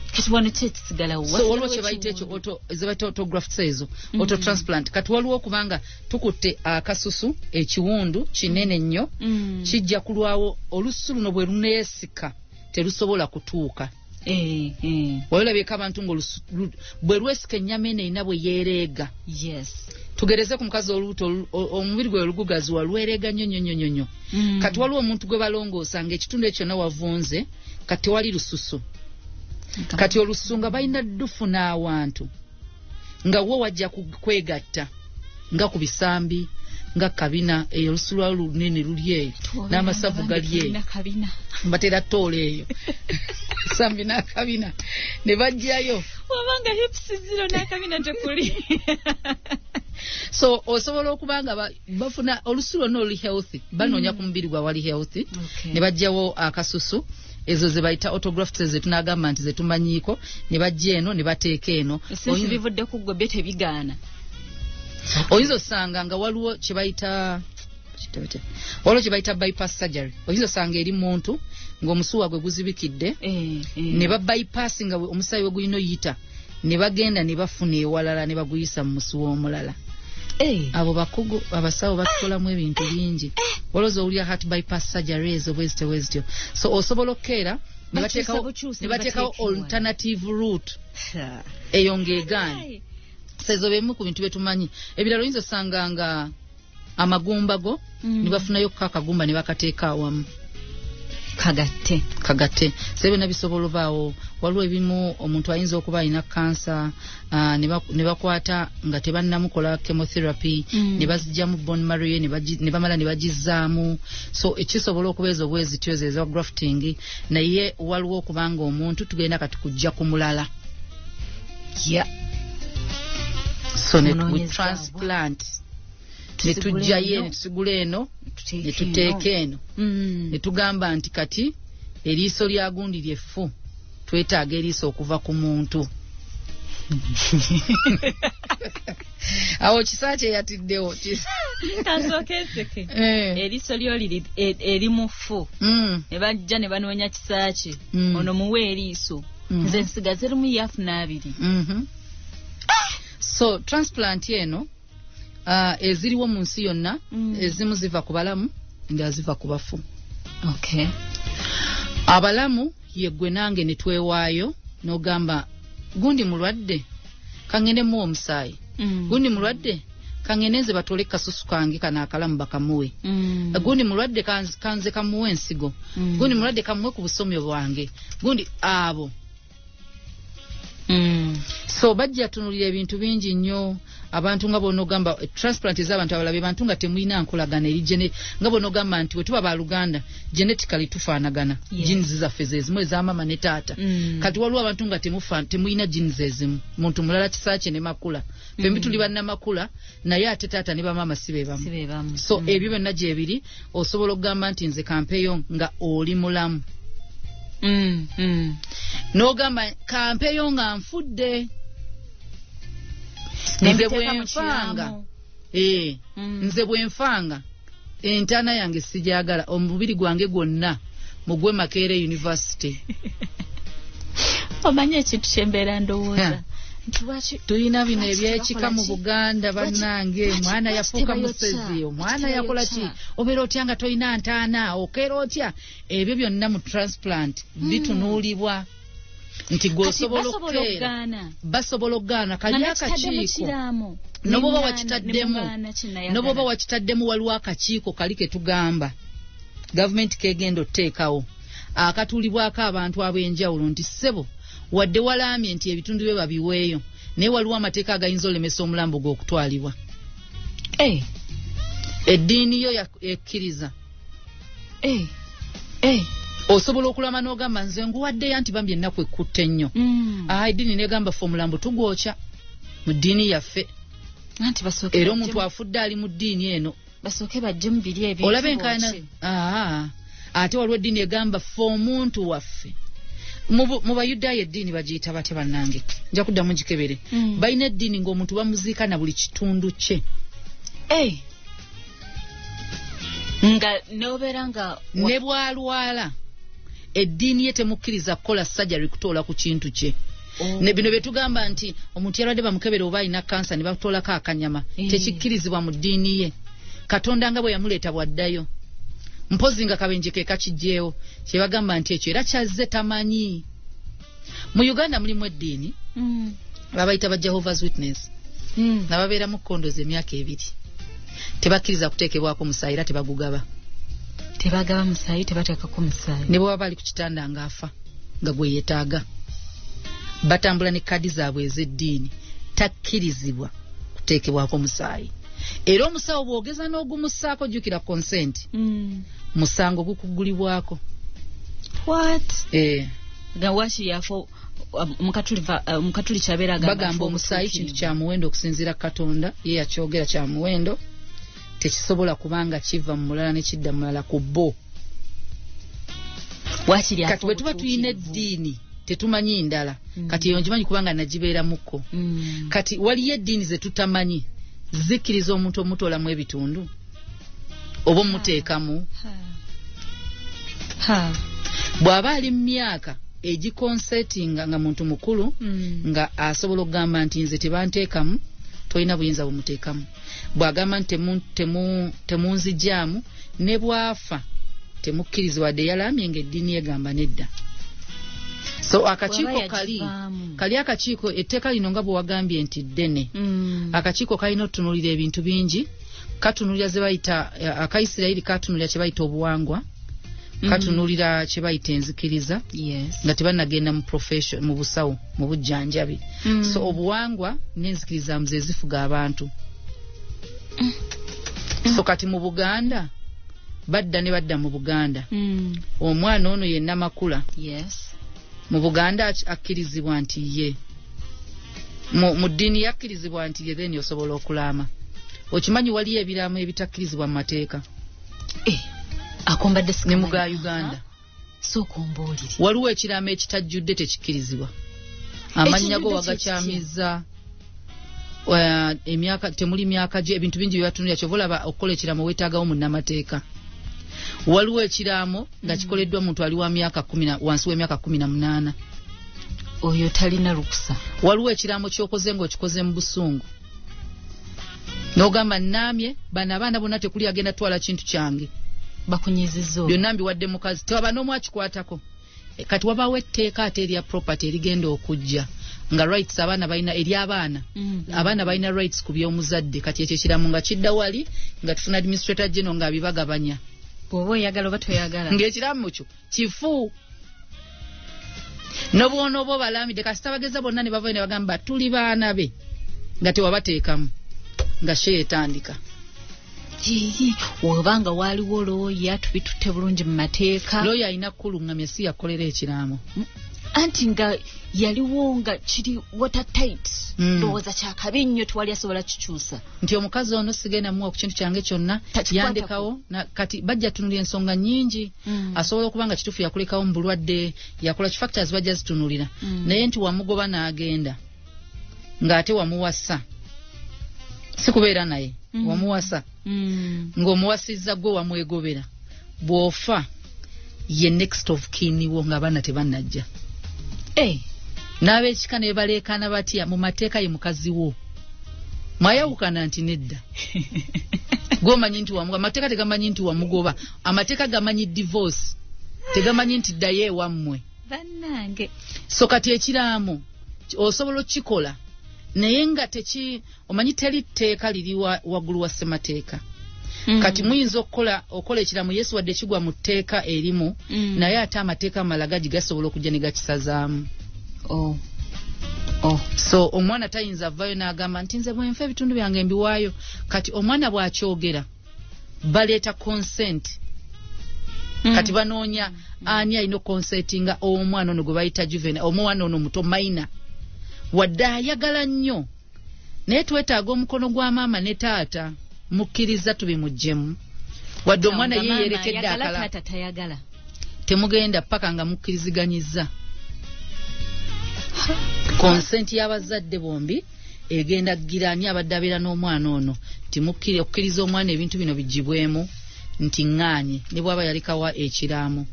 Kati wano kyekisigalawo. So waliwo kye bayita ekyo zebayita autograft ezo. Auto transplant. Kati waliwo okubanga tukutte akasusu ekiwundu kinene nnyo. Kijja kulwawo olususu luno bwe luneesika terusobola kutuuka. Walabika abantu bwe lwesika ennyama eno erina bwe yeereega. Yes. Tugereze ku mukazi olubuto omubiri gwe olugugazi walwereega nnyo. Kati waliwo omuntu gwe balongoosa ng'ekitundu ekyo kyonna wavunze kati wali lususu. Kati olususu nga balina ddufu n'awantu nga wo wajja kwegatta nga ku bisambi nga kabina eyo olususu lwawo lunene luli eyo n'amasavu gali eyo batera ttoola eyo sambi n'akabina ne bajjayo wabanga hips zero n'akabina tekuli. So osobola okubanga bafuna olususu lwonna oluli healthy banoonya ku mubiri gwa wali healthy ne bajjawo akasusu. Ezo ze bayita autografts ze tunagamba nti ze tumanyiiko ne bajja eno ne bateeka eno. Sinzi bivudde ku gwe bete bigaana. Oyinza osanga nga waliwo kye bayita bypass surgery. Oyinza osanga eri muntu ng'omusuwa gwe guzibikidde ne babypass nga omusaayi we gulina oyita ne bagenda ne bafuna ewalala ne baguyisa mu musuwa omulala. Abo bakugu abasawo bakolamu ebintu bingi. Waloza owulira heart bypass surgery ezo bwezityo. So osobola okkeera ne bateekawo alternative route eyo ng'egaana. So ezo bemu ku bintu betumanyi. Ebirala oyinza osanga nga amagumba go ne bafunayo akagumba ne bakateeka awamu. Kagatte. Sebe nabisobola baawo. Waliwo ebimu omuntu ayinza okuba alina kansa ne bakwata nga tebannamukola chemotherapy ne bazijja mu bone marrow ne bamala ne bagizaamu. So ekisobola okubeeza obwezityo eza grafting naye waliwo okubanga omuntu tugenda kati kujja ku mulala. So ne transplant ne tujjayo ne tusigula eno ne tuteeka eno ne tugamba nti kati eriiso lya gundi lyeffu twetaaga eriiso okuva ku muntu. Awo kisaache yatiddewo kansokeseke eriiso lyoli eri mu ffu ne bajja ne banoonya kisaache ono muwe eriiso nze nsigaze limu yafuna 2. So transplant eno eziriwo mu nsi yonna ezimu ziva ku balamu endala ziva ku bafu. Okay. Abalamu yeggwe nange ne twewaayo n'ogamba gundi mulwadde kangenemu omusaayi, gundi mulwadde kangeneze batole kasusu kange kana akalamu bakamuwe, gundi mulwadde kanze kamuwe ensigo, gundi mulwadde kamuwe ku busomyo bwange, gundi abo. So bajja tunulira ebintu bingi nnyo abantu nga bono gamba transplant ez'abantu abalabe bantu nga temulina nkolagana eri gene nga bono gamba nti wetuba ba Luganda genetically tufaanagana, genes zaffe zezimu ez'amama ne taata. Kati waliwo abantu nga temulina genes ezimu, muntu mulala Kisaache ne Makula, fembi tuli banna Makula naye ate taata ne bamama sibe bamu. So ebyo byonna gye biri osobola okugamba nti nze kampeyo nga oli mulamu. N'ogamba kampeyo nga nfudde nze bwenfanga, nze bwenfanga entaana yange sijagala omubiri gwange gwonna mugwe Makerere University. Omanye ekintu kyembeera ndowooza tulina bino ebyekika mu Buganda bannange, mwana yafuuka musezi, omwana yakola ki, obeera otya nga tolina ntaana, okeera otya. Ebyo byonna mu transplant bitunuulibwa nti gwosobola okukeera, basobola okugaana kali akakiiko noboba wakitaddemu waliwo akakiiko kali ke tugamba gavumenti kegenda oteekawo akatuulibwako abantu ab'enjawulo nti ssebo wadde walaamye nti ebitundu bye babiweeyo naye waliwo amateeka agayinza olemesa omulambo gw'okutwalibwa. Eddiini yo ekkiriza. Osobola okulama n'ogamba nze nguwaddeyo anti bambi ennaku ekkutte ennyo. Eddiini negamba ffe omulambo tugwokya mu ddiini yaffe. Era omuntu afudde ali mu ddiini eno basooke bajje mu biri ebyo. Olabe nkaana ate waliwo eddiini egamba ffe omuntu waffe. Mu Bayudaaya eddiini bagiyita bate bannange? Nja kuddamu gikebere. Balina eddiini ng'omuntu bamuziika na buli kitundu kye. Nga n'obeera nga ne bwalwala eddiini ye temukkiriza kukola sajjari kutoola ku kintu kye. Ne bino bye tugamba nti omuntu yalwadde bamukebere oba alina kansa ne batoolako akanyama tekikkirizibwa mu ddiini ye. Katonda nga bwe yamuleeta bwaddayo. Mpozi nga kabenje ke kakijjeewo kye bagamba nti ekyo era kyazze tamanyi. Mu Uganda mulimu eddiini babayita ba Jehovah's Witness nababeera mu kondozi emyaka 2 tebakkiriza kuteekebwako musaayi era tebagugaba. Tebagaba musaayi, tebateekako musaayi. Ne bw'aba bali ku kitanda ng'afa nga gwe yeetaaga batambula ne kadi zaabwe ez'eddiini takkirizibwa kuteekebwako musaayi. Era omusawo bw'ogeza n'ogumussaako jjukira consent musango gukugulibwako. Gawashi yafo mukatuli kyabeera bagamba omusaayi kintu kya muwendo okusinziira Katonda ye yakyogera kya muwendo tekisobola kubanga kiva mu mulala ne kidda mulala ku bo. Kati bwe tuba tulina eddiini tetumanyi ndala kati eyo ngimanyi kubanga nagibeera muko. Kati waliyo eddiini ze tutamanyi zikkiriza omuntu omutoolamu ebitundu oba omuteekamu. Bw'aba ali mu myaka egikonsetinga nga muntu mukulu nga asobola okugamba nti nze tebanteekamu tolina buyinza bumuteekamu. Bw'agamba nti temunzijjaamu ne bwafa temukkirizibwa wadde yalaamye ng'eddiini egamba nedda. So akakiiko kali akakiiko etteeka lino nga bwe wagambye nti ddene. Akakiiko kalina otunuulira ebintu bingi. Katunulira ze bayita Akaisirayiri katunulira kye bayita obuwangwa. Katunulira kye bayita enzikiriza nga tebannagenda mu profession mu busawo mu bujjanjabi. So obuwangwa n'enzikiriza ze zifuga abantu. So kati mu Buganda badda mu Buganda omwana ono yenna Makula mu Buganda akkirizibwa nti ye mu ddiini yakkirizibwa nti ye then osobola okulaama. Okimanyi waliyo ebiraamo ebitakkirizibwa mu mateeka akombadde ne muga Uganda. So komboliri waliwo ekiraamo ekitajjudde tekikkirizibwa. Amannya go wagakyamiza emyaka temuli myaka gye ebintu bingi byatunulya kyovolaba okukola ekiraamo weetaagawo munnamateeka. Waliwo ekiraamo nga kikoleddwa muntu ali wa myaka 10 wansi w'emyaka 18 oyo talina lukusa. Waliwo ekiraamo ky'okoze ng'okikoze mu busungu. N'ogamba nnamye bano abaana bonna tekuli agenda twala kintu kyange. Bakunyizizza. Byonna mbiwadde mukazi. Tewaba n'omu akikwatako. Kati wabaawo etteeka ate erya property erigenda okujja. Nga rights abaana balina eri abaana. Abaana balina rights ku by'omuzadde. Kati ekyo ekiraamo nga kidda wali nga tufuna administrator general ng'abibagabanya. Bw'oba oyagala oba toyagala. Ng'ekiraamo kyo kifu. N'obwono balamide kasita bageza bonna ne bavayo ne bagamba tuli baana be nga tewabateekamu nga sheetandika. Wabanga waliwo looya tubitutte bulungi mu mateeka. Looya alina kulungamya si yakolera ekiraamo. Anti nga yaliwo nga kiri watertight. Ndowooza kyakabi nnyo twali asobola kikyusa. Nti omukazi ono sigenda muwa ku kintu kyange kyonna yandekawo kati bajja tunulira ensonga nnyingi. Asobola okuba nga kituufu yakulekawo mu bulwadde yakola kifactors bajja zitunulira. Naye nti wamugoba n'agenda ng'ate wamuwasa si kubeera naye wamuwasa ng'omuwasizza gwe wamwegobera bw'ofa ye next of kin wo ng'abaana tebannajja. N'ab'ekika ne baleekaana batya mu mateeka ye mukazi wo mwayawukana nti nedda. Gw'omanyi nti wamugoba amateeka tegamanyi nti wamugoba amateeka gamanyi divorce tegamanyi nti ddayo ewammwe bannange. So kati ekiraamo osobola okikola naye nga omanyi teri tteeka liri waggulu wa ssemateeka. Kati muyinza okola ekiraamo Yesu wadde kigwa mu tteeka erimu naye ate amateeka amalala gasobola okujja ne gakisazaamu. So omwana tayinza avayo n'agamba nti nze bwenfa ebitundu byange mbiwaayo. Kati omwana bw'akyogera baleeta consent. Kati banoonya ani alina consentinga omwana ono gwe bayita juvenile omwana ono muto minor wadde ayagala nnyo naye twetaaga omukono gwa maama ne taata mukkiriza tubimuggyemu wadde omwana ye yeerekedde akala temugenda paka nga mukkiriziganyizza. Consent y'abazadde bombi egenda ggiraani abadde abeera n'omwana ono okkiriza omwana ebintu bino bijjibwemu nti ŋŋaanye ne bw'aba yalekawa ekiraamo.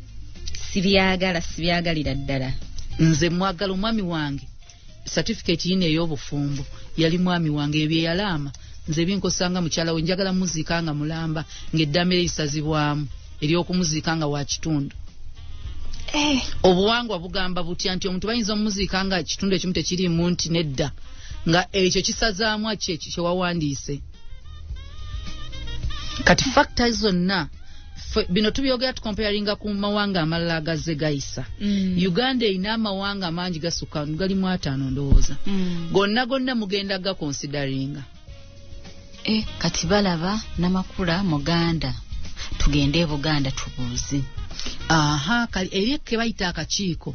Sibyagalira ddala. Nze mwagala omwami wange certificate yine ey'obufumbo yali mwami wange ebyo yalaama nze binkosanga mukyala we njagala muziika nga mulamba ng'eddamira erisazibwamu ery'okumuziika nga wa kitundu. Obuwangwa bugamba butya nti omuntu bayinza omuziika nga kitundu ekimu tekirimu nti nedda nga ekyo kisazaamu ekyo kye wawandiise. Kati factors zonna bino tubyogera tukomparinga ku mawanga amalala agazze gayisa. Uganda erina amawanga mangi gasukka galimu 5 ndowooza. Gonna mugenda gakonsideringa. Kati balaba Namakula Muganda tugende e Buganda tubuuzi. Kali eri ke bayita akakiiko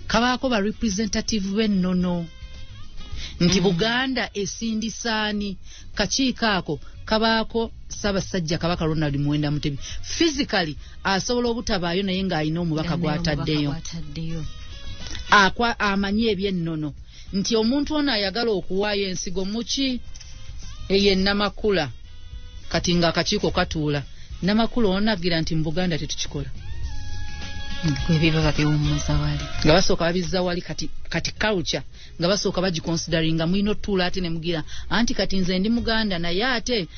kabaako ba representative b'ennono nti Buganda esindisaani kakiiko ako kabaako Ssaabasajja Kabaka Ronald Muwenda Mutebi physically asobola obutabaayo naye ng'alina omubaka gw'ataddeyo amanyi eby'ennono nti omuntu ono ayagala okuwaayo ensigo muki eye Namakula kati nga akakiiko katuula Namakula onagira nti mu Buganda tetukikola. Kwebiba biwumuza wali nga basooka babizza wali kati culture nga basooka bagiconsideringa mwino otuula ate ne mugira anti kati nze ndi Muganda naye ate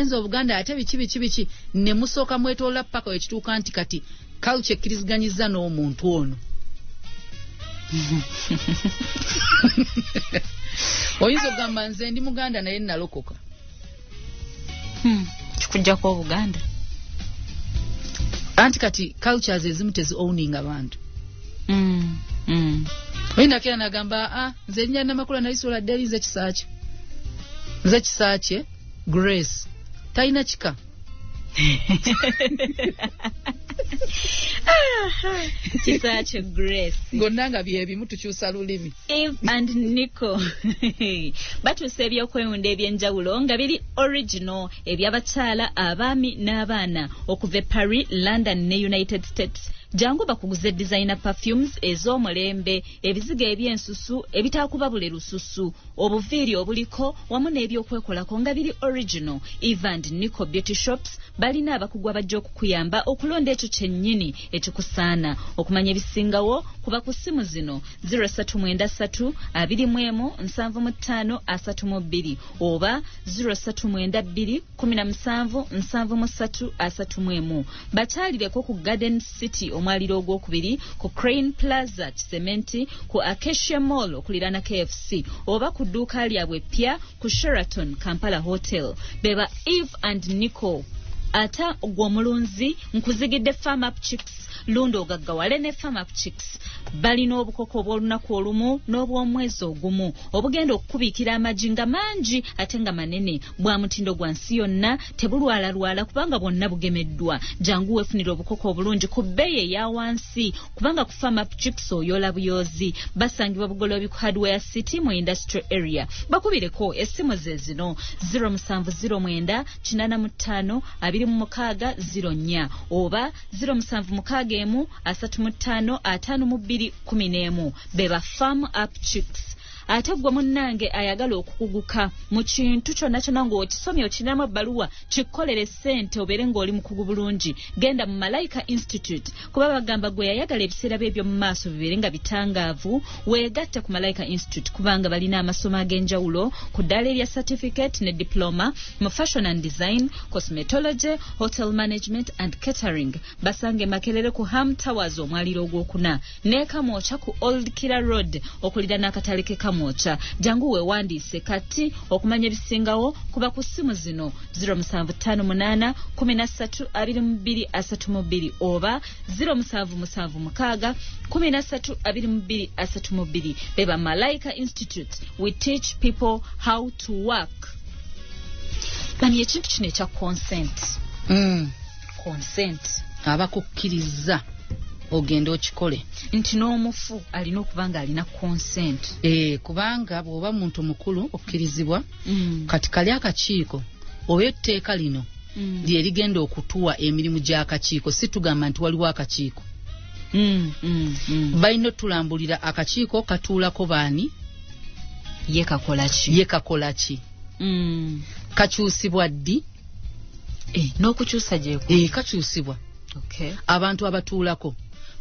nze Obuganda ate biki ne musooka mwetoola paka ekituuka nti kati culture ekkiriziganyiza n'omuntu ono. Oyinza ogamba nze ndi Muganda naye nalokoka. Kikujjako Obuganda. Anti kati cultures ezimu tezi-owning abantu. Oyina kera nagamba nze erinnya Namakula nalisobola dde nze kisaakye. Nze kisaakye Grace. Talina kika. Kisaakye Grace. Gonna nga bye bimu tukyusa lulimi. Eve and Nico. Batuuse ebyokwewunda eby'enjawulo nga biri original eby'abakyala abaami n'abaana okuva Paris, London ne United States. jangu bakuguze designer perfumes ez'omulembe, ebiziga ebyensusu ebitakuba bule lususu, obuviiri obuliko wamu n'ebyokwekolako nga biri original. Eva and Nico Beauty Shops balina abakugu abajja okukuyamba okulonda ekyo kyennyini ekikusaana. Okumanya ebisingawo kuba ku ssimu zino 0393 21 75 32 oba 0392 17 73 31. Bakyalireko ku Garden City omwaliro ogwokubiri, ku Crane Plaza Kisementi, ku Acacia Mall okulirana KFC oba ku dduuka lyabwe ppya ku Sheraton Kampala Hotel. Beba Eve and Nico. Ata gw'omulunzi nkuzigidde Farm Up Chicks, lundo gaggawale ne Farm Up Chicks. Balina obukoko obw'olunaku olumu n'obw'omwezi ogumu obugenda okukubiikira amajinga mangi ate nga manene, bwa mutindo gwa nsi yonna, tebulwalalwala kubanga bwonna bugemeddwa. Jangu weefunira obukoko obulungi ku bbeeyi eya wansi kubanga ku Farm Up Chicks oyoola buyoozi. Basangibwa Bugolobi ku Hardware City mu Industrial Area. Bakubireko essimu ze zino 0709 85 26 oba 0761 35 52 11. Beba Farm Up Chicks. Ate gwe munnange ayagala okukuguka mu kintu kyonna kyonna ng'okisomye okinamu ebbaluwa kikkolere ssente obeere ng'oli mukugu bulungi, genda mu Malayika Institute kuba bagamba gwe yayagala ebiseera bye eby'omu maaso bibeere nga bitangaavu, weegatte ku Malayika Institute kubanga balina amasomo ag'enjawulo ku ddaala erya certificate ne diploma mu fashion and design, cosmetology, hotel management and catering. Basange Makerere ku Ham Towers omwaliro ogwokuna, ne Kamwocha ku Old Kira Road okulira n'akatale ke Kamwocha. Jangu weewandiise kati okumanya ebisingawo kuba ku ssimu zino 0758 13 22 32 oba 0776 13 22 32. Beba Malayika Institute, we teach people how to work. Bani ekintu kino ekya consent. Consent. Abakukkiriza ogenda okikole nti n'omufu alina okubanga alina consent. Kubanga bw'oba muntu mukulu okkirizibwa kati kali akakiiko oba etteeka lino lye ligenda okutuwa emirimu gy'akakiiko, si tugamba nti waliwo akakiiko. Balina otulambulira akakiiko katuulako baani, ye kakola ki, kakyusibwa ddi, n'okukyusa gye kakyusibwa. Okay. Abantu abatuulako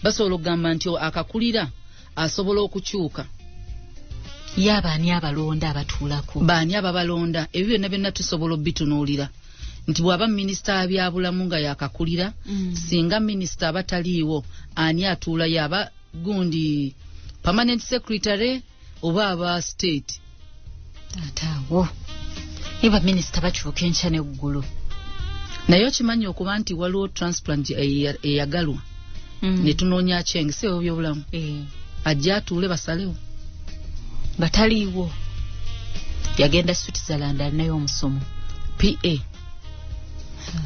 basobola okugamba nti akakulira asobola okukyuka. Yabaani abalonda abatuulako, baani ababalonda, ebyo byonna byonna tusobola obitunuulira nti bw'aba minisita abyabulamu nga yakakulira, singa minisita abataliiwo ani atuula, yaba gundi permanent secretary oba aba state. Ataawo eba minisita bakyuka enkya n'eggulu. Naye okimanyi okuba nti waliwo transplant eyagalwa ne tunoonya kyengisewo byobulamu ajja atuule basalewo. Bataliiwo yagenda Switzerland alinayo omusomo PA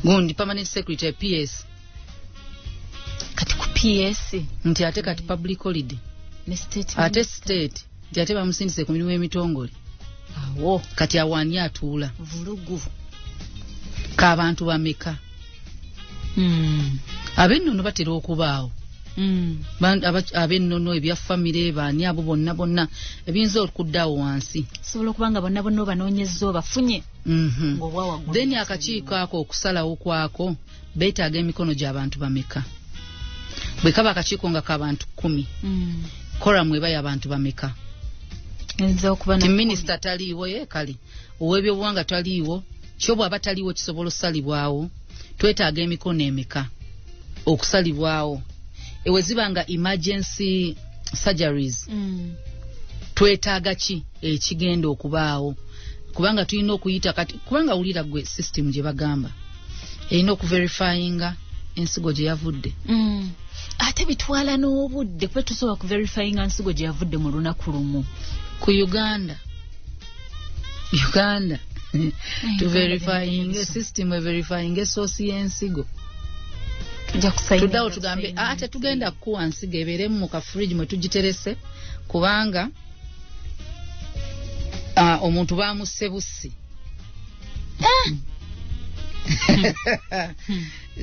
gundi permanent secretary PS. Kati ku PS nti ate kati public holiday ne state ate state nti ate bamusindise ku mirimu emitongole. Awo kati awaani atuula vulugu k'abantu bameka. Ab'ennono batera okubaawo. Ab'ennono ebya famire baani abo bonna ebiyinza okuddaawo wansi. Sobola okubanga bonna obanoonyezza obafunye. Then akakiiko ako okusalawo kwako beetaaga emikono gy'abantu bameka. Bwe kaba akakiiko nga k'abantu 10 koramu eba y'abantu bameka. Ti minisita taliiwo yeekali ow'ebyobuwanga taliiwo, kyo bw'aba taliiwo kisobola osalibwawo. Twetaaga emikono emeka okusalibwawo. Ewe zibanga emergency surgeries twetaaga ki ekigenda okubaawo, kubanga tulina okuyita kati, kubanga wulira gwe system gye bagamba erina okuverifyinga ensigo gye yavudde. Ate bitwala n'obudde kuba tusobola kuverifyinga ensigo gye yavudde mu lunaku lumu. Ku Uganda to verifying system, verifying source y'ensigo. Tudawo tugambe ate tugenda kuwa nsigo ebeere mu ka fridge mwe tugiterese kubanga omuntu baamusse bussi.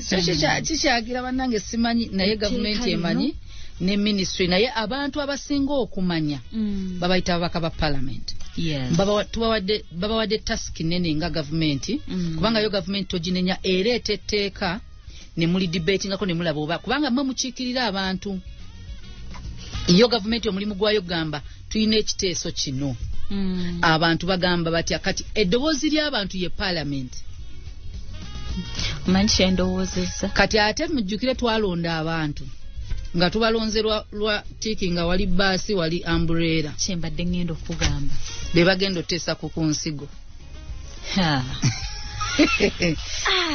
so kikyagira bannange simanyi naye gavumenti emanyi ne ministry naye abantu abasinga okumanya babayita ababaka ba parliament. Babawadde task nene nga gavumenti kubanga yo gavumenti toginenya ereeta etteeka ne muli debatingako ne mulaba oba kubanga mwe mukiikirira abantu. Iyo gavumenti omulimu gwayo gamba tuyina ekiteeso kino. Abantu bagamba batya kati eddoboozi ly'abantu ye parliament. Manchi endowoozezza. Kati ate mujjukire twalonda abantu nga tubalonze lwa tiki nga wali baasi wali umbrella. Kyembadde ngendo okugamba. Be bagenda oteesa ku nsigo.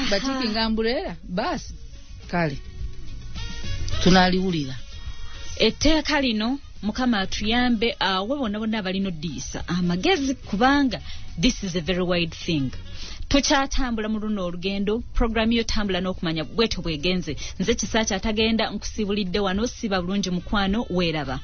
Batiki nga umbrella baasi kale tunaliwulira. Etteeka lino Mukama atuyambe awe bonna bonna abalina oddiisa amagezi kubanga this is a very wide thing. Tokyatambula mu luno olugendo programu yo tambula n'okumanya bwetyo bwegenze. Nze Kisaacha atagenda nkusibulidde wano siba bulungi mukwano weeraba.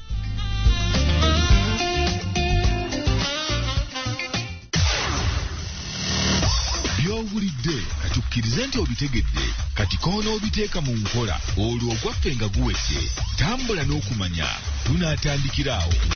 Byowulidde katukkirize nti obitegedde kati koona obiteeka mu nkola olwo ogwaffe nga guwedde. Tambula n'okumanya tunaatandikiraawo.